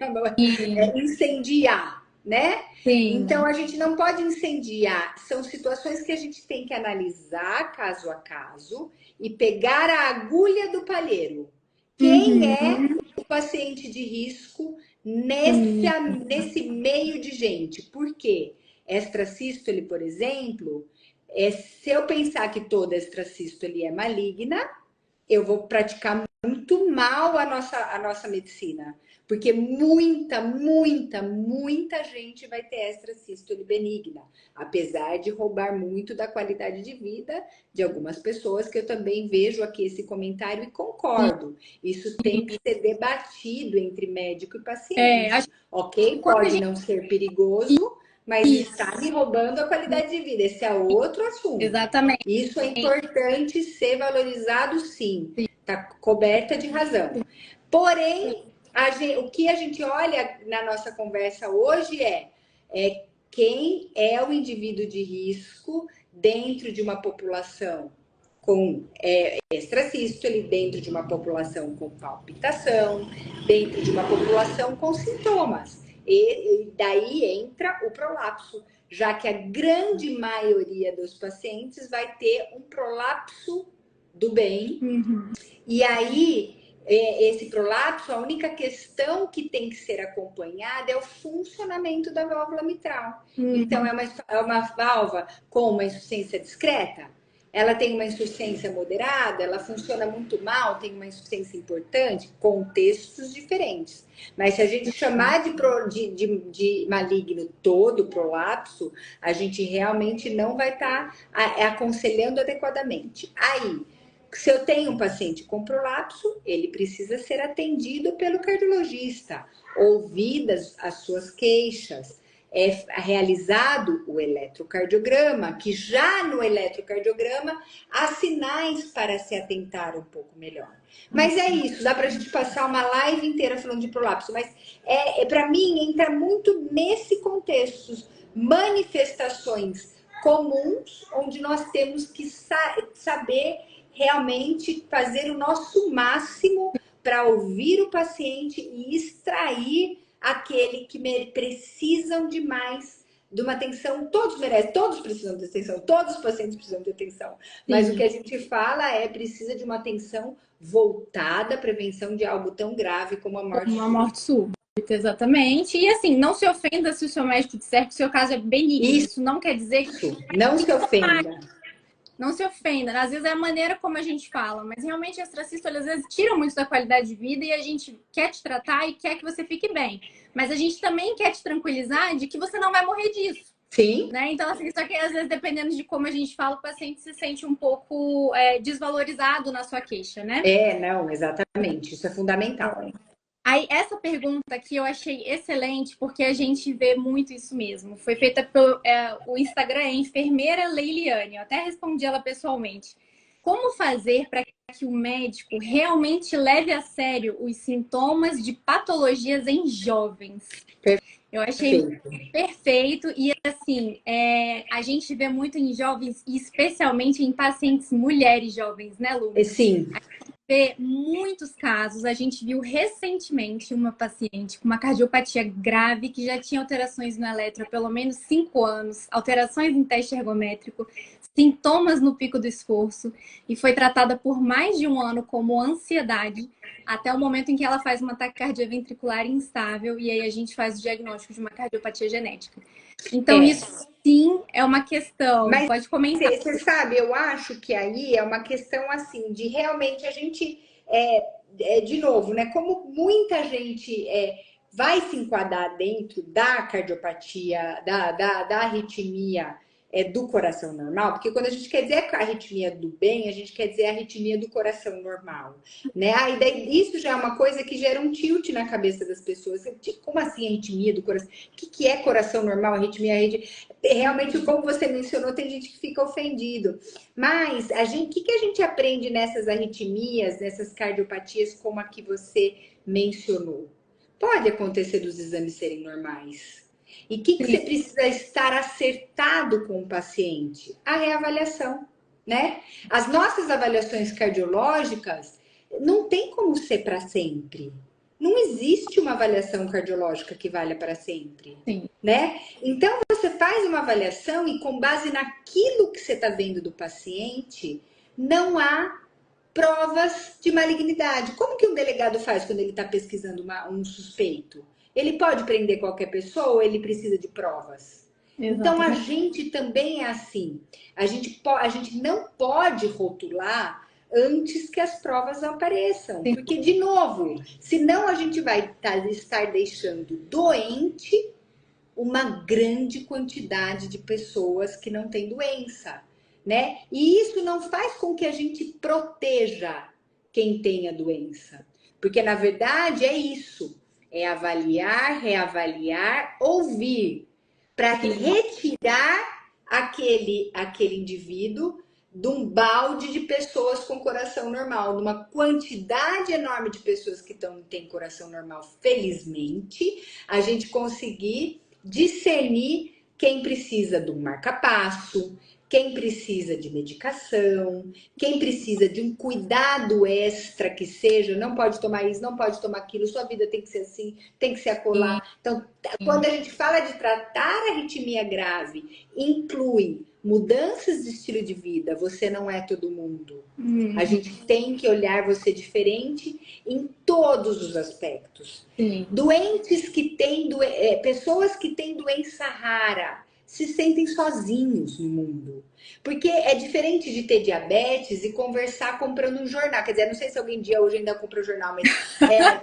Incendiar, né? Sim. Então, a gente não pode incendiar. São situações que a gente tem que analisar caso a caso e pegar a agulha do palheiro. Quem é o paciente de risco nesse meio de gente? Por quê? Extrasístole, por exemplo, se eu pensar que toda extrasístole é maligna, eu vou praticar muito mal a nossa medicina. Porque muita gente vai ter extrasístole benigna. Apesar de roubar muito da qualidade de vida de algumas pessoas, que eu também vejo aqui esse comentário e concordo. Isso tem que ser debatido entre médico e paciente. Ok? Pode não ser perigoso, mas está me roubando a qualidade de vida. Esse é outro assunto. Exatamente. Isso é importante ser valorizado, sim. Está coberta de razão. Porém, o que a gente olha na nossa conversa hoje é quem é o indivíduo de risco dentro de uma população com extrasístole, dentro de uma população com palpitação, dentro de uma população com sintomas. E daí entra o prolapso, já que a grande maioria dos pacientes vai ter um prolapso do bem. E aí, esse prolapso, a única questão que tem que ser acompanhada é o funcionamento da válvula mitral. Então, é uma válvula com uma insuficiência discreta? Ela tem uma insuficiência moderada, ela funciona muito mal, tem uma insuficiência importante, contextos diferentes. Mas se a gente chamar de maligno todo o prolapso, a gente realmente não vai estar aconselhando adequadamente. Aí, se eu tenho um paciente com prolapso, ele precisa ser atendido pelo cardiologista, ouvidas as suas queixas, é realizado o eletrocardiograma, que já no eletrocardiograma há sinais para se atentar um pouco melhor. Mas é isso, dá para a gente passar uma live inteira falando de prolapso, mas para mim entra muito nesse contexto, manifestações comuns, onde nós temos que saber realmente fazer o nosso máximo para ouvir o paciente e extrair aquele que precisam de mais de uma atenção. Todos merecem, todos precisam de atenção, todos os pacientes precisam de atenção. Mas o que a gente fala precisa de uma atenção voltada à prevenção de algo tão grave como a morte súbita. Uma morte súbita, exatamente. E assim, não se ofenda se o seu médico disser que o seu caso é benigno. Isso não quer dizer que... Não se ofenda. Não se ofenda, às vezes é a maneira como a gente fala, mas realmente as extracístoles às vezes tiram muito da qualidade de vida e a gente quer te tratar e quer que você fique bem. Mas a gente também quer te tranquilizar de que você não vai morrer disso. Sim. Né? Então, assim, só que às vezes, dependendo de como a gente fala, o paciente se sente um pouco desvalorizado na sua queixa, né? Não, exatamente. Isso é fundamental. Aí, essa pergunta aqui eu achei excelente, porque a gente vê muito isso mesmo. Foi feita pelo o Instagram, é enfermeira Leiliane. Eu até respondi ela pessoalmente. Como fazer para que o médico realmente leve a sério os sintomas de patologias em jovens? Eu achei perfeito. E, assim, a gente vê muito em jovens, e especialmente em pacientes mulheres jovens, né, Lu? Sim. Vê muitos casos. A gente viu recentemente uma paciente com uma cardiopatia grave que já tinha alterações no eletro há pelo menos 5 anos, alterações em teste ergométrico, sintomas no pico do esforço, e foi tratada por mais de 1 ano como ansiedade, até o momento em que ela faz uma taquicardia ventricular instável, e aí a gente faz o diagnóstico de uma cardiopatia genética. Então, isso sim é uma questão. Mas pode comentar. Você sabe, eu acho que aí é uma questão assim de realmente a gente, de novo, né? Como muita gente vai se enquadrar dentro da cardiopatia, da arritmia do coração normal, porque quando a gente quer dizer a arritmia do bem, a gente quer dizer a arritmia do coração normal, né? Aí daí, isso já é uma coisa que gera um tilt na cabeça das pessoas. Como assim arritmia do coração? O que é coração normal, arritmia? Realmente, como você mencionou, tem gente que fica ofendido. Mas o que a gente aprende nessas arritmias, nessas cardiopatias como a que você mencionou? Pode acontecer dos exames serem normais. E o que você precisa estar acertado com o paciente? A reavaliação, né? As nossas avaliações cardiológicas não tem como ser para sempre. Não existe uma avaliação cardiológica que valha para sempre, né? Então, você faz uma avaliação e com base naquilo que você está vendo do paciente, não há provas de malignidade. Como que um delegado faz quando ele está pesquisando um suspeito? Ele pode prender qualquer pessoa ou ele precisa de provas? Exatamente. Então, a gente também é assim. A gente não pode rotular antes que as provas apareçam. Porque, de novo, senão a gente vai estar deixando doente uma grande quantidade de pessoas que não têm doença, né? E isso não faz com que a gente proteja quem tem a doença. Porque, na verdade, é isso. É avaliar, reavaliar, ouvir, para retirar aquele indivíduo de um balde de pessoas com coração normal, de uma quantidade enorme de pessoas que têm coração normal. Felizmente, a gente conseguir discernir quem precisa de um marca-passo, quem precisa de medicação, quem precisa de um cuidado extra que seja, não pode tomar isso, não pode tomar aquilo, sua vida tem que ser assim, tem que ser acolá. Então, quando a gente fala de tratar a arritmia grave, inclui mudanças de estilo de vida, você não é todo mundo. A gente tem que olhar você diferente em todos os aspectos. Doentes que têm, pessoas que têm doença rara, se sentem sozinhos no mundo. Porque é diferente de ter diabetes e conversar comprando um jornal. Quer dizer, não sei se alguém dia hoje ainda compra jornal, mas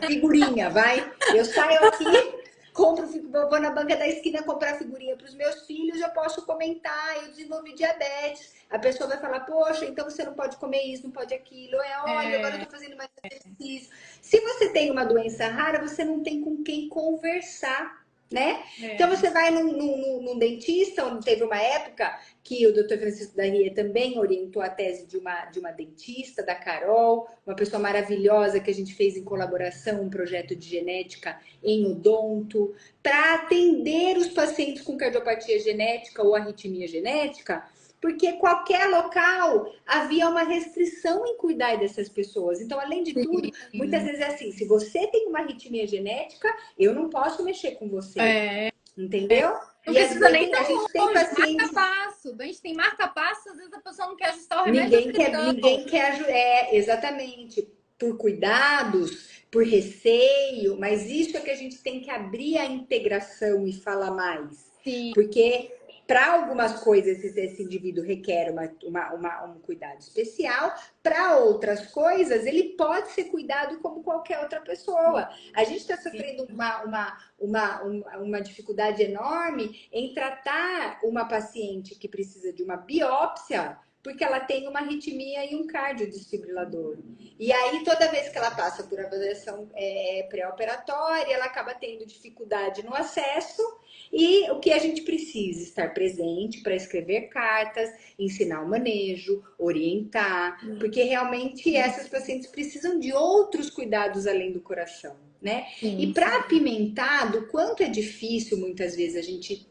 figurinha, vai. Eu saio aqui, vou na banca da esquina comprar figurinha para os meus filhos, eu posso comentar, eu desenvolvi diabetes. A pessoa vai falar, poxa, então você não pode comer isso, não pode aquilo. Olha, agora eu tô fazendo mais exercício. Se você tem uma doença rara, você não tem com quem conversar. né? Então você vai num dentista, onde teve uma época que o Dr. Francisco da Ria também orientou a tese de uma dentista, da Carol, uma pessoa maravilhosa que a gente fez em colaboração um projeto de genética em odonto, para atender os pacientes com cardiopatia genética ou arritmia genética, porque qualquer local havia uma restrição em cuidar dessas pessoas. Então, além de tudo, muitas vezes é assim, se você tem uma arritmia genética, eu não posso mexer com você. Entendeu? Não precisa nem a gente tem pacientes... marca-passo. A gente tem marca-passo, às vezes a pessoa não quer ajustar o remédio. Ninguém quer ajudar. Exatamente. Por cuidados, por receio, mas isso é que a gente tem que abrir a integração e falar mais. Sim. Porque para algumas coisas esse indivíduo requer um cuidado especial, para outras coisas ele pode ser cuidado como qualquer outra pessoa. A gente está sofrendo uma dificuldade enorme em tratar uma paciente que precisa de uma biópsia, porque ela tem uma arritmia e um cardiodesfibrilador. E aí, toda vez que ela passa por avaliação pré-operatória, ela acaba tendo dificuldade no acesso. E o que a gente precisa? Estar presente para escrever cartas, ensinar o manejo, orientar, porque realmente essas pacientes precisam de outros cuidados além do coração, né? E para apimentar, do quanto é difícil muitas vezes a gente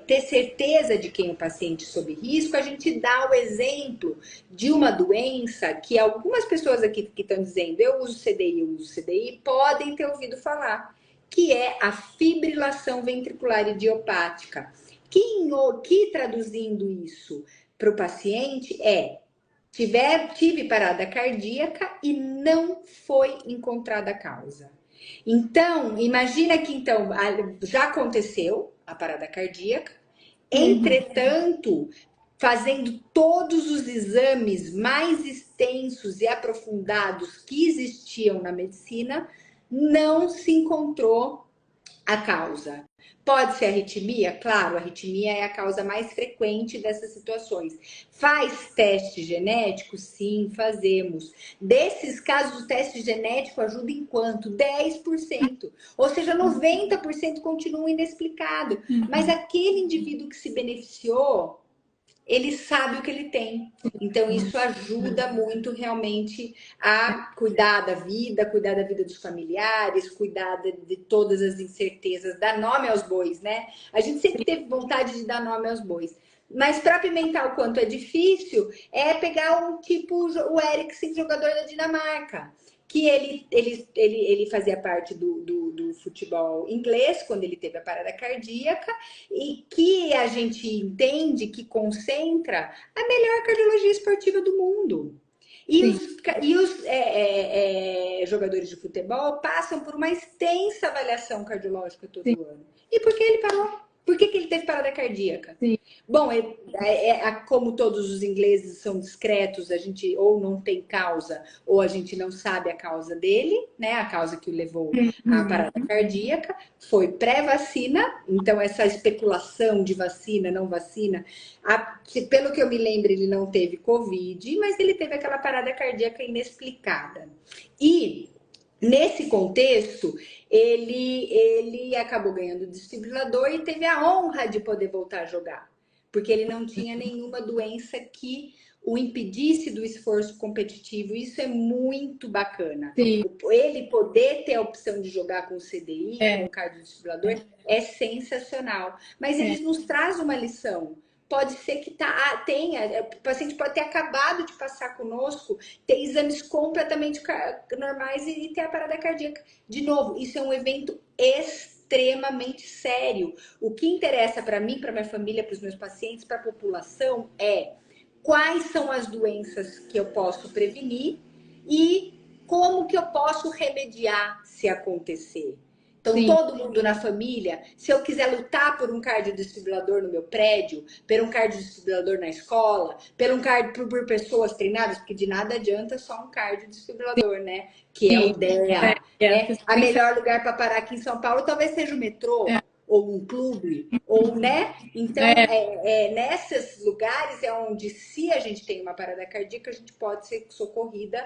ter certeza de quem é o paciente sob risco, a gente dá o exemplo de uma doença que algumas pessoas aqui que estão dizendo eu uso CDI, podem ter ouvido falar, que é a fibrilação ventricular idiopática. Que traduzindo isso para o paciente tive parada cardíaca e não foi encontrada a causa. Então, imagina que já aconteceu a parada cardíaca, entretanto, fazendo todos os exames mais extensos e aprofundados que existiam na medicina, não se encontrou a causa. Pode ser arritmia? Claro, a arritmia é a causa mais frequente dessas situações. Faz teste genético? Sim, fazemos. Desses casos, o teste genético ajuda em quanto? 10%. Ou seja, 90% continua inexplicado. Mas aquele indivíduo que se beneficiou, ele sabe o que ele tem. Então, isso ajuda muito realmente a cuidar da vida dos familiares, cuidar de todas as incertezas, dar nome aos bois, né? A gente sempre teve vontade de dar nome aos bois. Mas para apimentar o quanto é difícil, é pegar um tipo o Eriksen, jogador da Dinamarca, que ele fazia parte do futebol inglês, quando ele teve a parada cardíaca, e que a gente entende que concentra a melhor cardiologia esportiva do mundo. E os jogadores de futebol passam por uma extensa avaliação cardiológica todo ano. E por que ele parou? Por que ele teve parada cardíaca? Sim. Bom, como todos os ingleses são discretos, a gente ou não tem causa, ou a gente não sabe a causa dele, né? A causa que o levou à parada cardíaca. Foi pré-vacina, então essa especulação de vacina, não vacina, pelo que eu me lembro, ele não teve Covid, mas ele teve aquela parada cardíaca inexplicada. E nesse contexto, ele acabou ganhando o desfibrilador e teve a honra de poder voltar a jogar, porque ele não tinha nenhuma doença que o impedisse do esforço competitivo. Isso é muito bacana. Sim. Ele poder ter a opção de jogar com CDI, com o cardiodesfibrilador, é sensacional. Mas eles nos trazem uma lição. Pode ser que o paciente pode ter acabado de passar conosco, ter exames completamente normais e ter a parada cardíaca. De novo, isso é um evento extremamente sério. O que interessa para mim, para minha família, para os meus pacientes, para a população é quais são as doenças que eu posso prevenir e como que eu posso remediar se acontecer. Então, todo mundo na família, se eu quiser lutar por um cardiodesfibrilador no meu prédio, por um cardiodesfibrilador na escola, por pessoas treinadas, porque de nada adianta só um cardiodesfibrilador, né? Que é o DEA. A melhor lugar para parar aqui em São Paulo talvez seja o metrô, ou um clube, ou, né? Então, nesses lugares é onde, se a gente tem uma parada cardíaca, a gente pode ser socorrida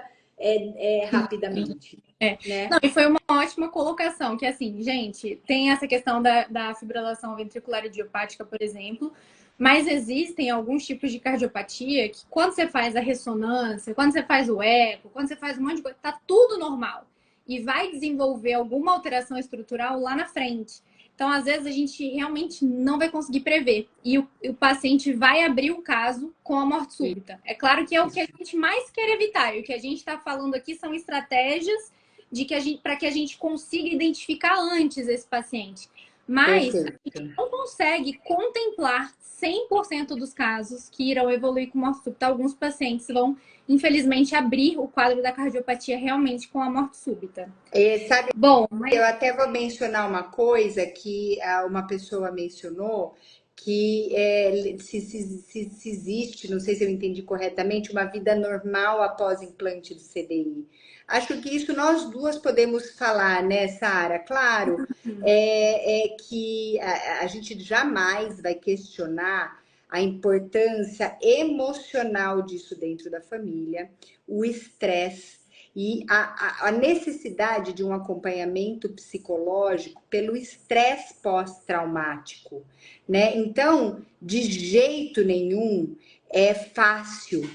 rapidamente, É. né? Não, e foi uma ótima colocação, que assim, gente, tem essa questão da fibrilação ventricular idiopática, por exemplo, mas existem alguns tipos de cardiopatia que quando você faz a ressonância, quando você faz o eco, quando você faz um monte de coisa, tá tudo normal. E vai desenvolver alguma alteração estrutural lá na frente. Então, às vezes, a gente realmente não vai conseguir prever. E o paciente vai abrir o caso com a morte súbita. É claro que é o que a gente mais quer evitar. E o que a gente está falando aqui são estratégias de que para que a gente consiga identificar antes esse paciente. Mas a Perfeito. gente não consegue contemplar 100% dos casos que irão evoluir com morte súbita. Alguns pacientes vão, infelizmente, abrir o quadro da cardiopatia realmente com a morte súbita. Sabe, Bom, mas... eu até vou mencionar uma coisa que uma pessoa mencionou, que se existe, não sei se eu entendi corretamente, uma vida normal após implante do CDI. Acho que isso nós duas podemos falar, né, Sara? Claro, que a gente jamais vai questionar a importância emocional disso dentro da família, o estresse e a necessidade de um acompanhamento psicológico pelo estresse pós-traumático, né? Então, de jeito nenhum é fácil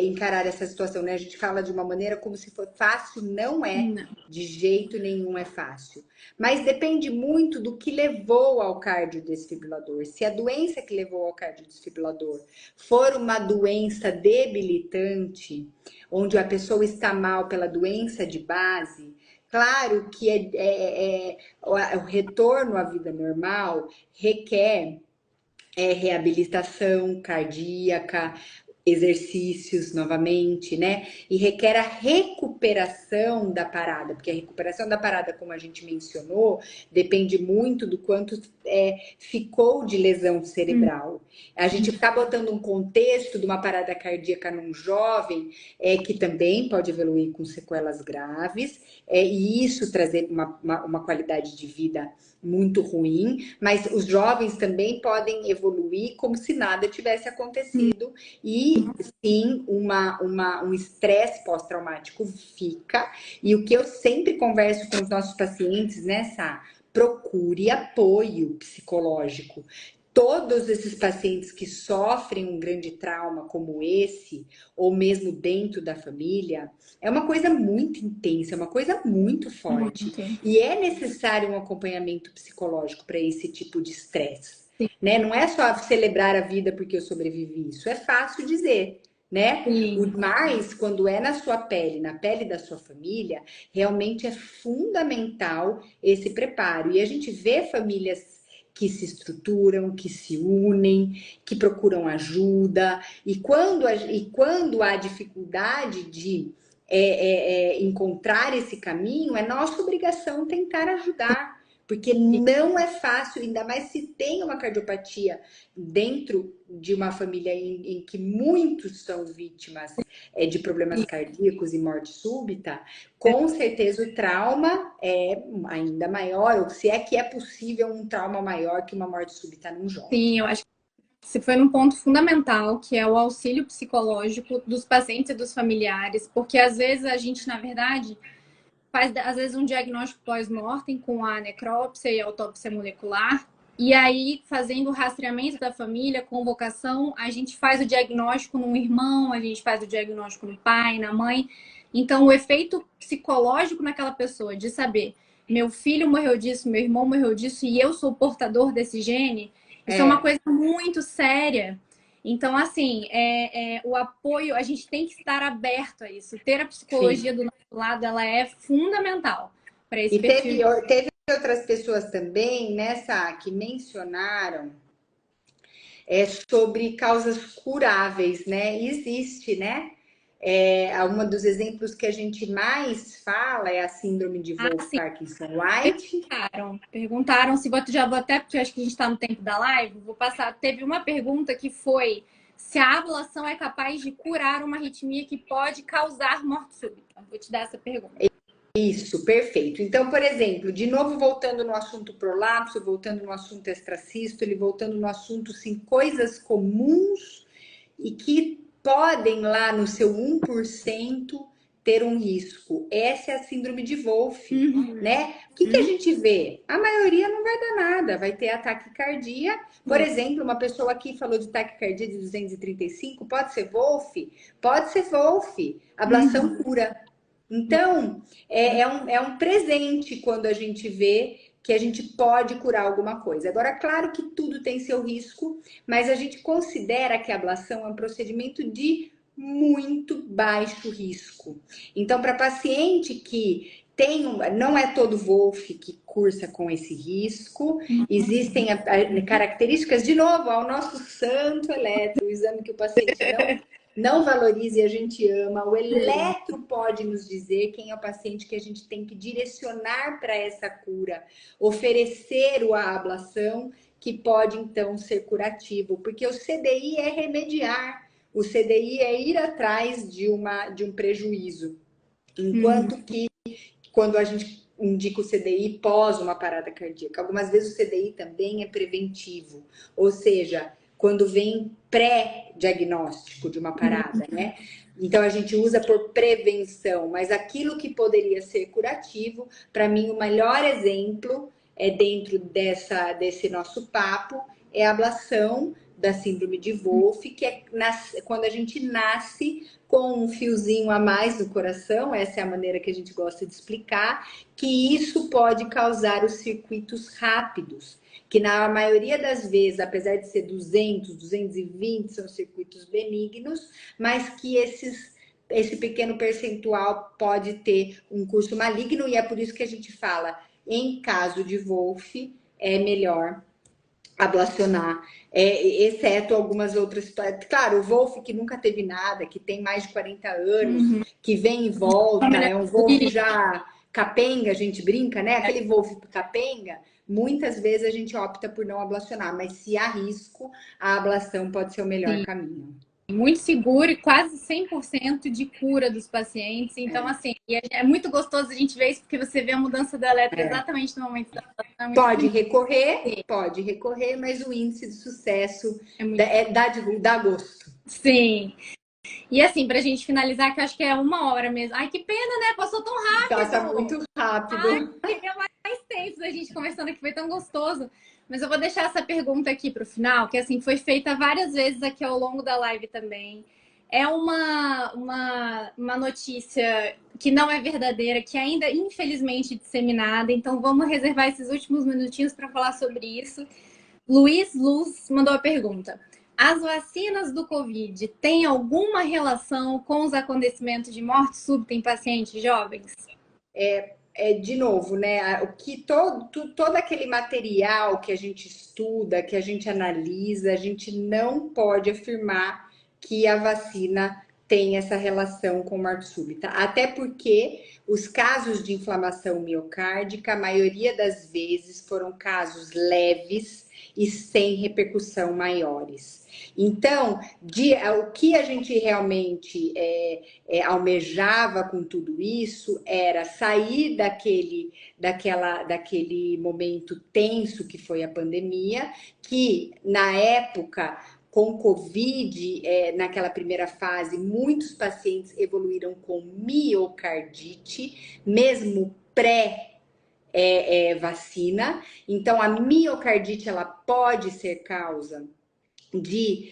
encarar essa situação, né? A gente fala de uma maneira como se fosse fácil, não é. Não. De jeito nenhum é fácil. Mas depende muito do que levou ao cardiodesfibrilador. Se a doença que levou ao cardiodesfibrilador for uma doença debilitante, onde a pessoa está mal pela doença de base, claro que o retorno à vida normal requer reabilitação cardíaca, exercícios novamente, né? E requer a recuperação da parada, porque a recuperação da parada, como a gente mencionou, depende muito do quanto ficou de lesão cerebral. A gente está botando um contexto de uma parada cardíaca num jovem que também pode evoluir com sequelas graves, e isso trazer uma qualidade de vida muito ruim, mas os jovens também podem evoluir como se nada tivesse acontecido e sim um estresse pós-traumático fica. E o que eu sempre converso com os nossos pacientes, né, Sá? Procure apoio psicológico. Todos esses pacientes que sofrem um grande trauma como esse, ou mesmo dentro da família, é uma coisa muito intensa, é uma coisa muito forte. Muito. E é necessário um acompanhamento psicológico para esse tipo de estresse. Né? Não é só celebrar a vida porque eu sobrevivi. Isso é fácil dizer, né? Mas quando é na sua pele, na pele da sua família, realmente é fundamental esse preparo. E a gente vê famílias que se estruturam, que se unem, que procuram ajuda. E quando há dificuldade de encontrar esse caminho, é nossa obrigação tentar ajudar. Porque não é fácil, ainda mais se tem uma cardiopatia dentro de uma família em que muitos são vítimas de problemas cardíacos e morte súbita, com certeza o trauma é ainda maior, ou se é que é possível um trauma maior que uma morte súbita num jovem. Sim, eu acho que você foi num ponto fundamental, que é o auxílio psicológico dos pacientes e dos familiares, porque às vezes a gente, na verdade, faz às vezes um diagnóstico pós-mortem com a necrópsia e a autópsia molecular, e aí fazendo o rastreamento da família, convocação, a gente faz o diagnóstico no irmão, a gente faz o diagnóstico no pai, na mãe. Então, o efeito psicológico naquela pessoa de saber, meu filho morreu disso, meu irmão morreu disso e eu sou portador desse gene, isso é uma coisa muito séria. Então, assim, o apoio, a gente tem que estar aberto a isso. Ter a psicologia do nosso lado, ela é fundamental para esse perfil. E teve outras pessoas também, nessa que mencionaram sobre causas curáveis, né? Existe, né? Um dos exemplos que a gente mais fala é a síndrome de Wolff-Parkinson-White. Perguntaram se já vou até, porque eu acho que a gente está no tempo da live, vou passar. Teve uma pergunta que foi se a ablação é capaz de curar uma arritmia que pode causar morte súbita. Vou te dar essa pergunta. Isso, perfeito. Então, por exemplo, de novo voltando no assunto prolapso, voltando no assunto extrasístole, voltando no assunto, sim, coisas comuns e que podem lá no seu 1% ter um risco. Essa é a síndrome de Wolff, né? O que a gente vê? A maioria não vai dar nada, vai ter ataque cardíaco. Por exemplo, uma pessoa aqui falou de taquicardia de 235, pode ser Wolff? Pode ser Wolff. Ablação cura. Então, é um presente quando a gente vê que a gente pode curar alguma coisa. Agora, claro que tudo tem seu risco, mas a gente considera que a ablação é um procedimento de muito baixo risco. Então, para paciente que tem não é todo Wolff que cursa com esse risco, existem características, de novo, ao nosso santo eletro, o exame que o paciente não valoriza e a gente ama. O eletro pode nos dizer quem é o paciente que a gente tem que direcionar para essa cura, oferecer a ablação, que pode então ser curativo, porque o CDI é remediar. O CDI é ir atrás de um prejuízo. Enquanto que, quando a gente indica o CDI pós uma parada cardíaca, algumas vezes o CDI também é preventivo. Ou seja, quando vem pré-diagnóstico de uma parada, né? Então, a gente usa por prevenção. Mas aquilo que poderia ser curativo, para mim, o melhor exemplo dentro desse nosso papo é a ablação da síndrome de Wolff, que é quando a gente nasce com um fiozinho a mais no coração, essa é a maneira que a gente gosta de explicar, que isso pode causar os circuitos rápidos, que na maioria das vezes, apesar de ser 200, 220, são circuitos benignos, mas que esse pequeno percentual pode ter um curso maligno, e é por isso que a gente fala, em caso de Wolff, é melhor ablacionar, exceto algumas outras situações. Claro, o Wolff que nunca teve nada, que tem mais de 40 anos, que vem e volta, é um Wolff já capenga, a gente brinca, né? Aquele Wolff capenga, muitas vezes a gente opta por não ablacionar, mas se há risco, a ablação pode ser o melhor caminho. Muito seguro e quase 100% de cura dos pacientes. Então, assim, é muito gostoso a gente ver isso, porque você vê a mudança do eletro exatamente no momento da ablação. Pode recorrer, mas o índice de sucesso dá gosto. Sim. E assim, pra gente finalizar, que eu acho que é 1 hora mesmo. Ai, que pena, né? Passou tão rápido. Passa muito rápido. Ai, queria mais tempo da gente conversando aqui, foi tão gostoso. Mas eu vou deixar essa pergunta aqui para o final, que assim foi feita várias vezes aqui ao longo da live também. É uma notícia que não é verdadeira, que ainda infelizmente disseminada. Então vamos reservar esses últimos minutinhos para falar sobre isso. Luiz Luz mandou a pergunta: as vacinas do Covid têm alguma relação com os acontecimentos de morte súbita em pacientes jovens? De novo, né? O que todo aquele material que a gente estuda, que a gente analisa, a gente não pode afirmar que a vacina tem essa relação com morte súbita. Até porque os casos de inflamação miocárdica, a maioria das vezes, foram casos leves e sem repercussão maiores. Então, o que a gente realmente almejava com tudo isso era sair daquele momento tenso que foi a pandemia, que na época, com Covid, naquela primeira fase, muitos pacientes evoluíram com miocardite, mesmo pré-vacina. Então, a miocardite ela pode ser causa de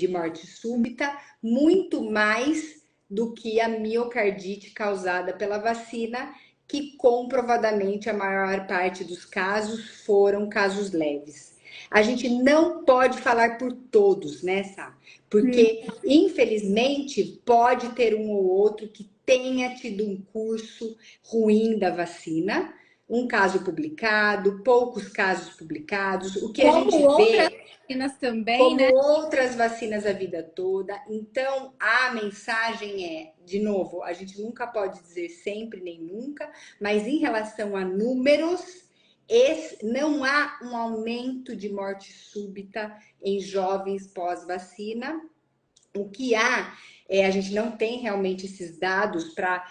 morte súbita, muito mais do que a miocardite causada pela vacina, que comprovadamente a maior parte dos casos foram casos leves. A gente não pode falar por todos, né, Sá? Porque, infelizmente, pode ter um ou outro que tenha tido um curso ruim da vacina, um caso publicado, poucos casos publicados, o que a gente vê vacinas também, como né? outras vacinas a vida toda. Então, a mensagem de novo, a gente nunca pode dizer sempre nem nunca, mas em relação a números, não há um aumento de morte súbita em jovens pós-vacina. O que há é, a gente não tem realmente esses dados para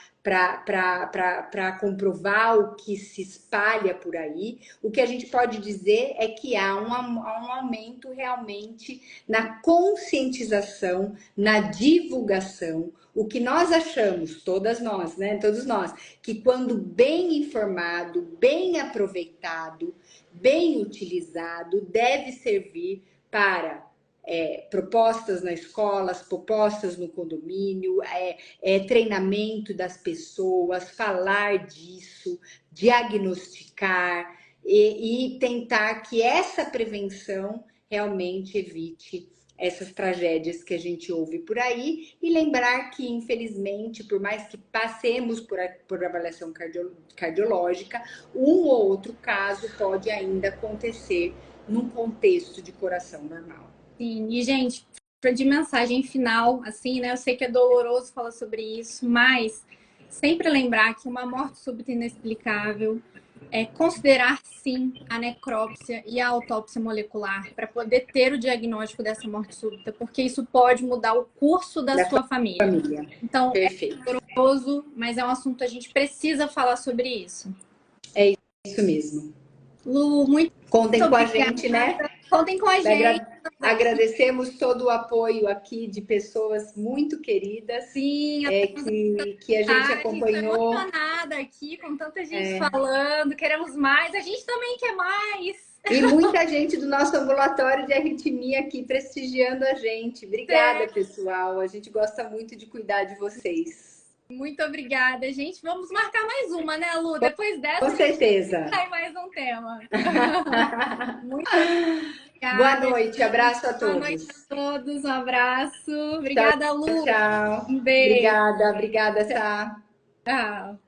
comprovar o que se espalha por aí. O que a gente pode dizer é que há um aumento realmente na conscientização, na divulgação. O que nós achamos, todas nós, né? Todos nós, que quando bem informado, bem aproveitado, bem utilizado, deve servir para propostas na escola, propostas no condomínio, treinamento das pessoas, falar disso, diagnosticar e tentar que essa prevenção realmente evite essas tragédias que a gente ouve por aí e lembrar que, infelizmente, por mais que passemos por avaliação cardiológica, um ou outro caso pode ainda acontecer num contexto de coração normal. Sim, e gente, de mensagem final, assim, né? Eu sei que é doloroso falar sobre isso, mas sempre lembrar que uma morte súbita inexplicável é considerar sim a necrópsia e a autópsia molecular para poder ter o diagnóstico dessa morte súbita, porque isso pode mudar o curso da sua família. Então, perfeito. É doloroso, mas é um assunto que a gente precisa falar sobre isso. É isso mesmo. Lu, muito Contem com a obrigada. gente, né? Contem com a gente. Agradecemos todo o apoio aqui de pessoas muito queridas. Sim, que a gente acompanhou. Estou emocionada aqui com tanta gente falando, queremos mais, a gente também quer mais. E muita gente do nosso ambulatório de arritmia aqui prestigiando a gente. Obrigada, pessoal. A gente gosta muito de cuidar de vocês. Muito obrigada, gente. Vamos marcar mais uma, né, Lu? Depois dessa, com certeza. Sai mais um tema. Muito obrigada. Boa noite, abraço a todos. Boa noite a todos, um abraço. Obrigada, tchau, Lu. Tchau. Um beijo. Obrigada, Sá. Tchau.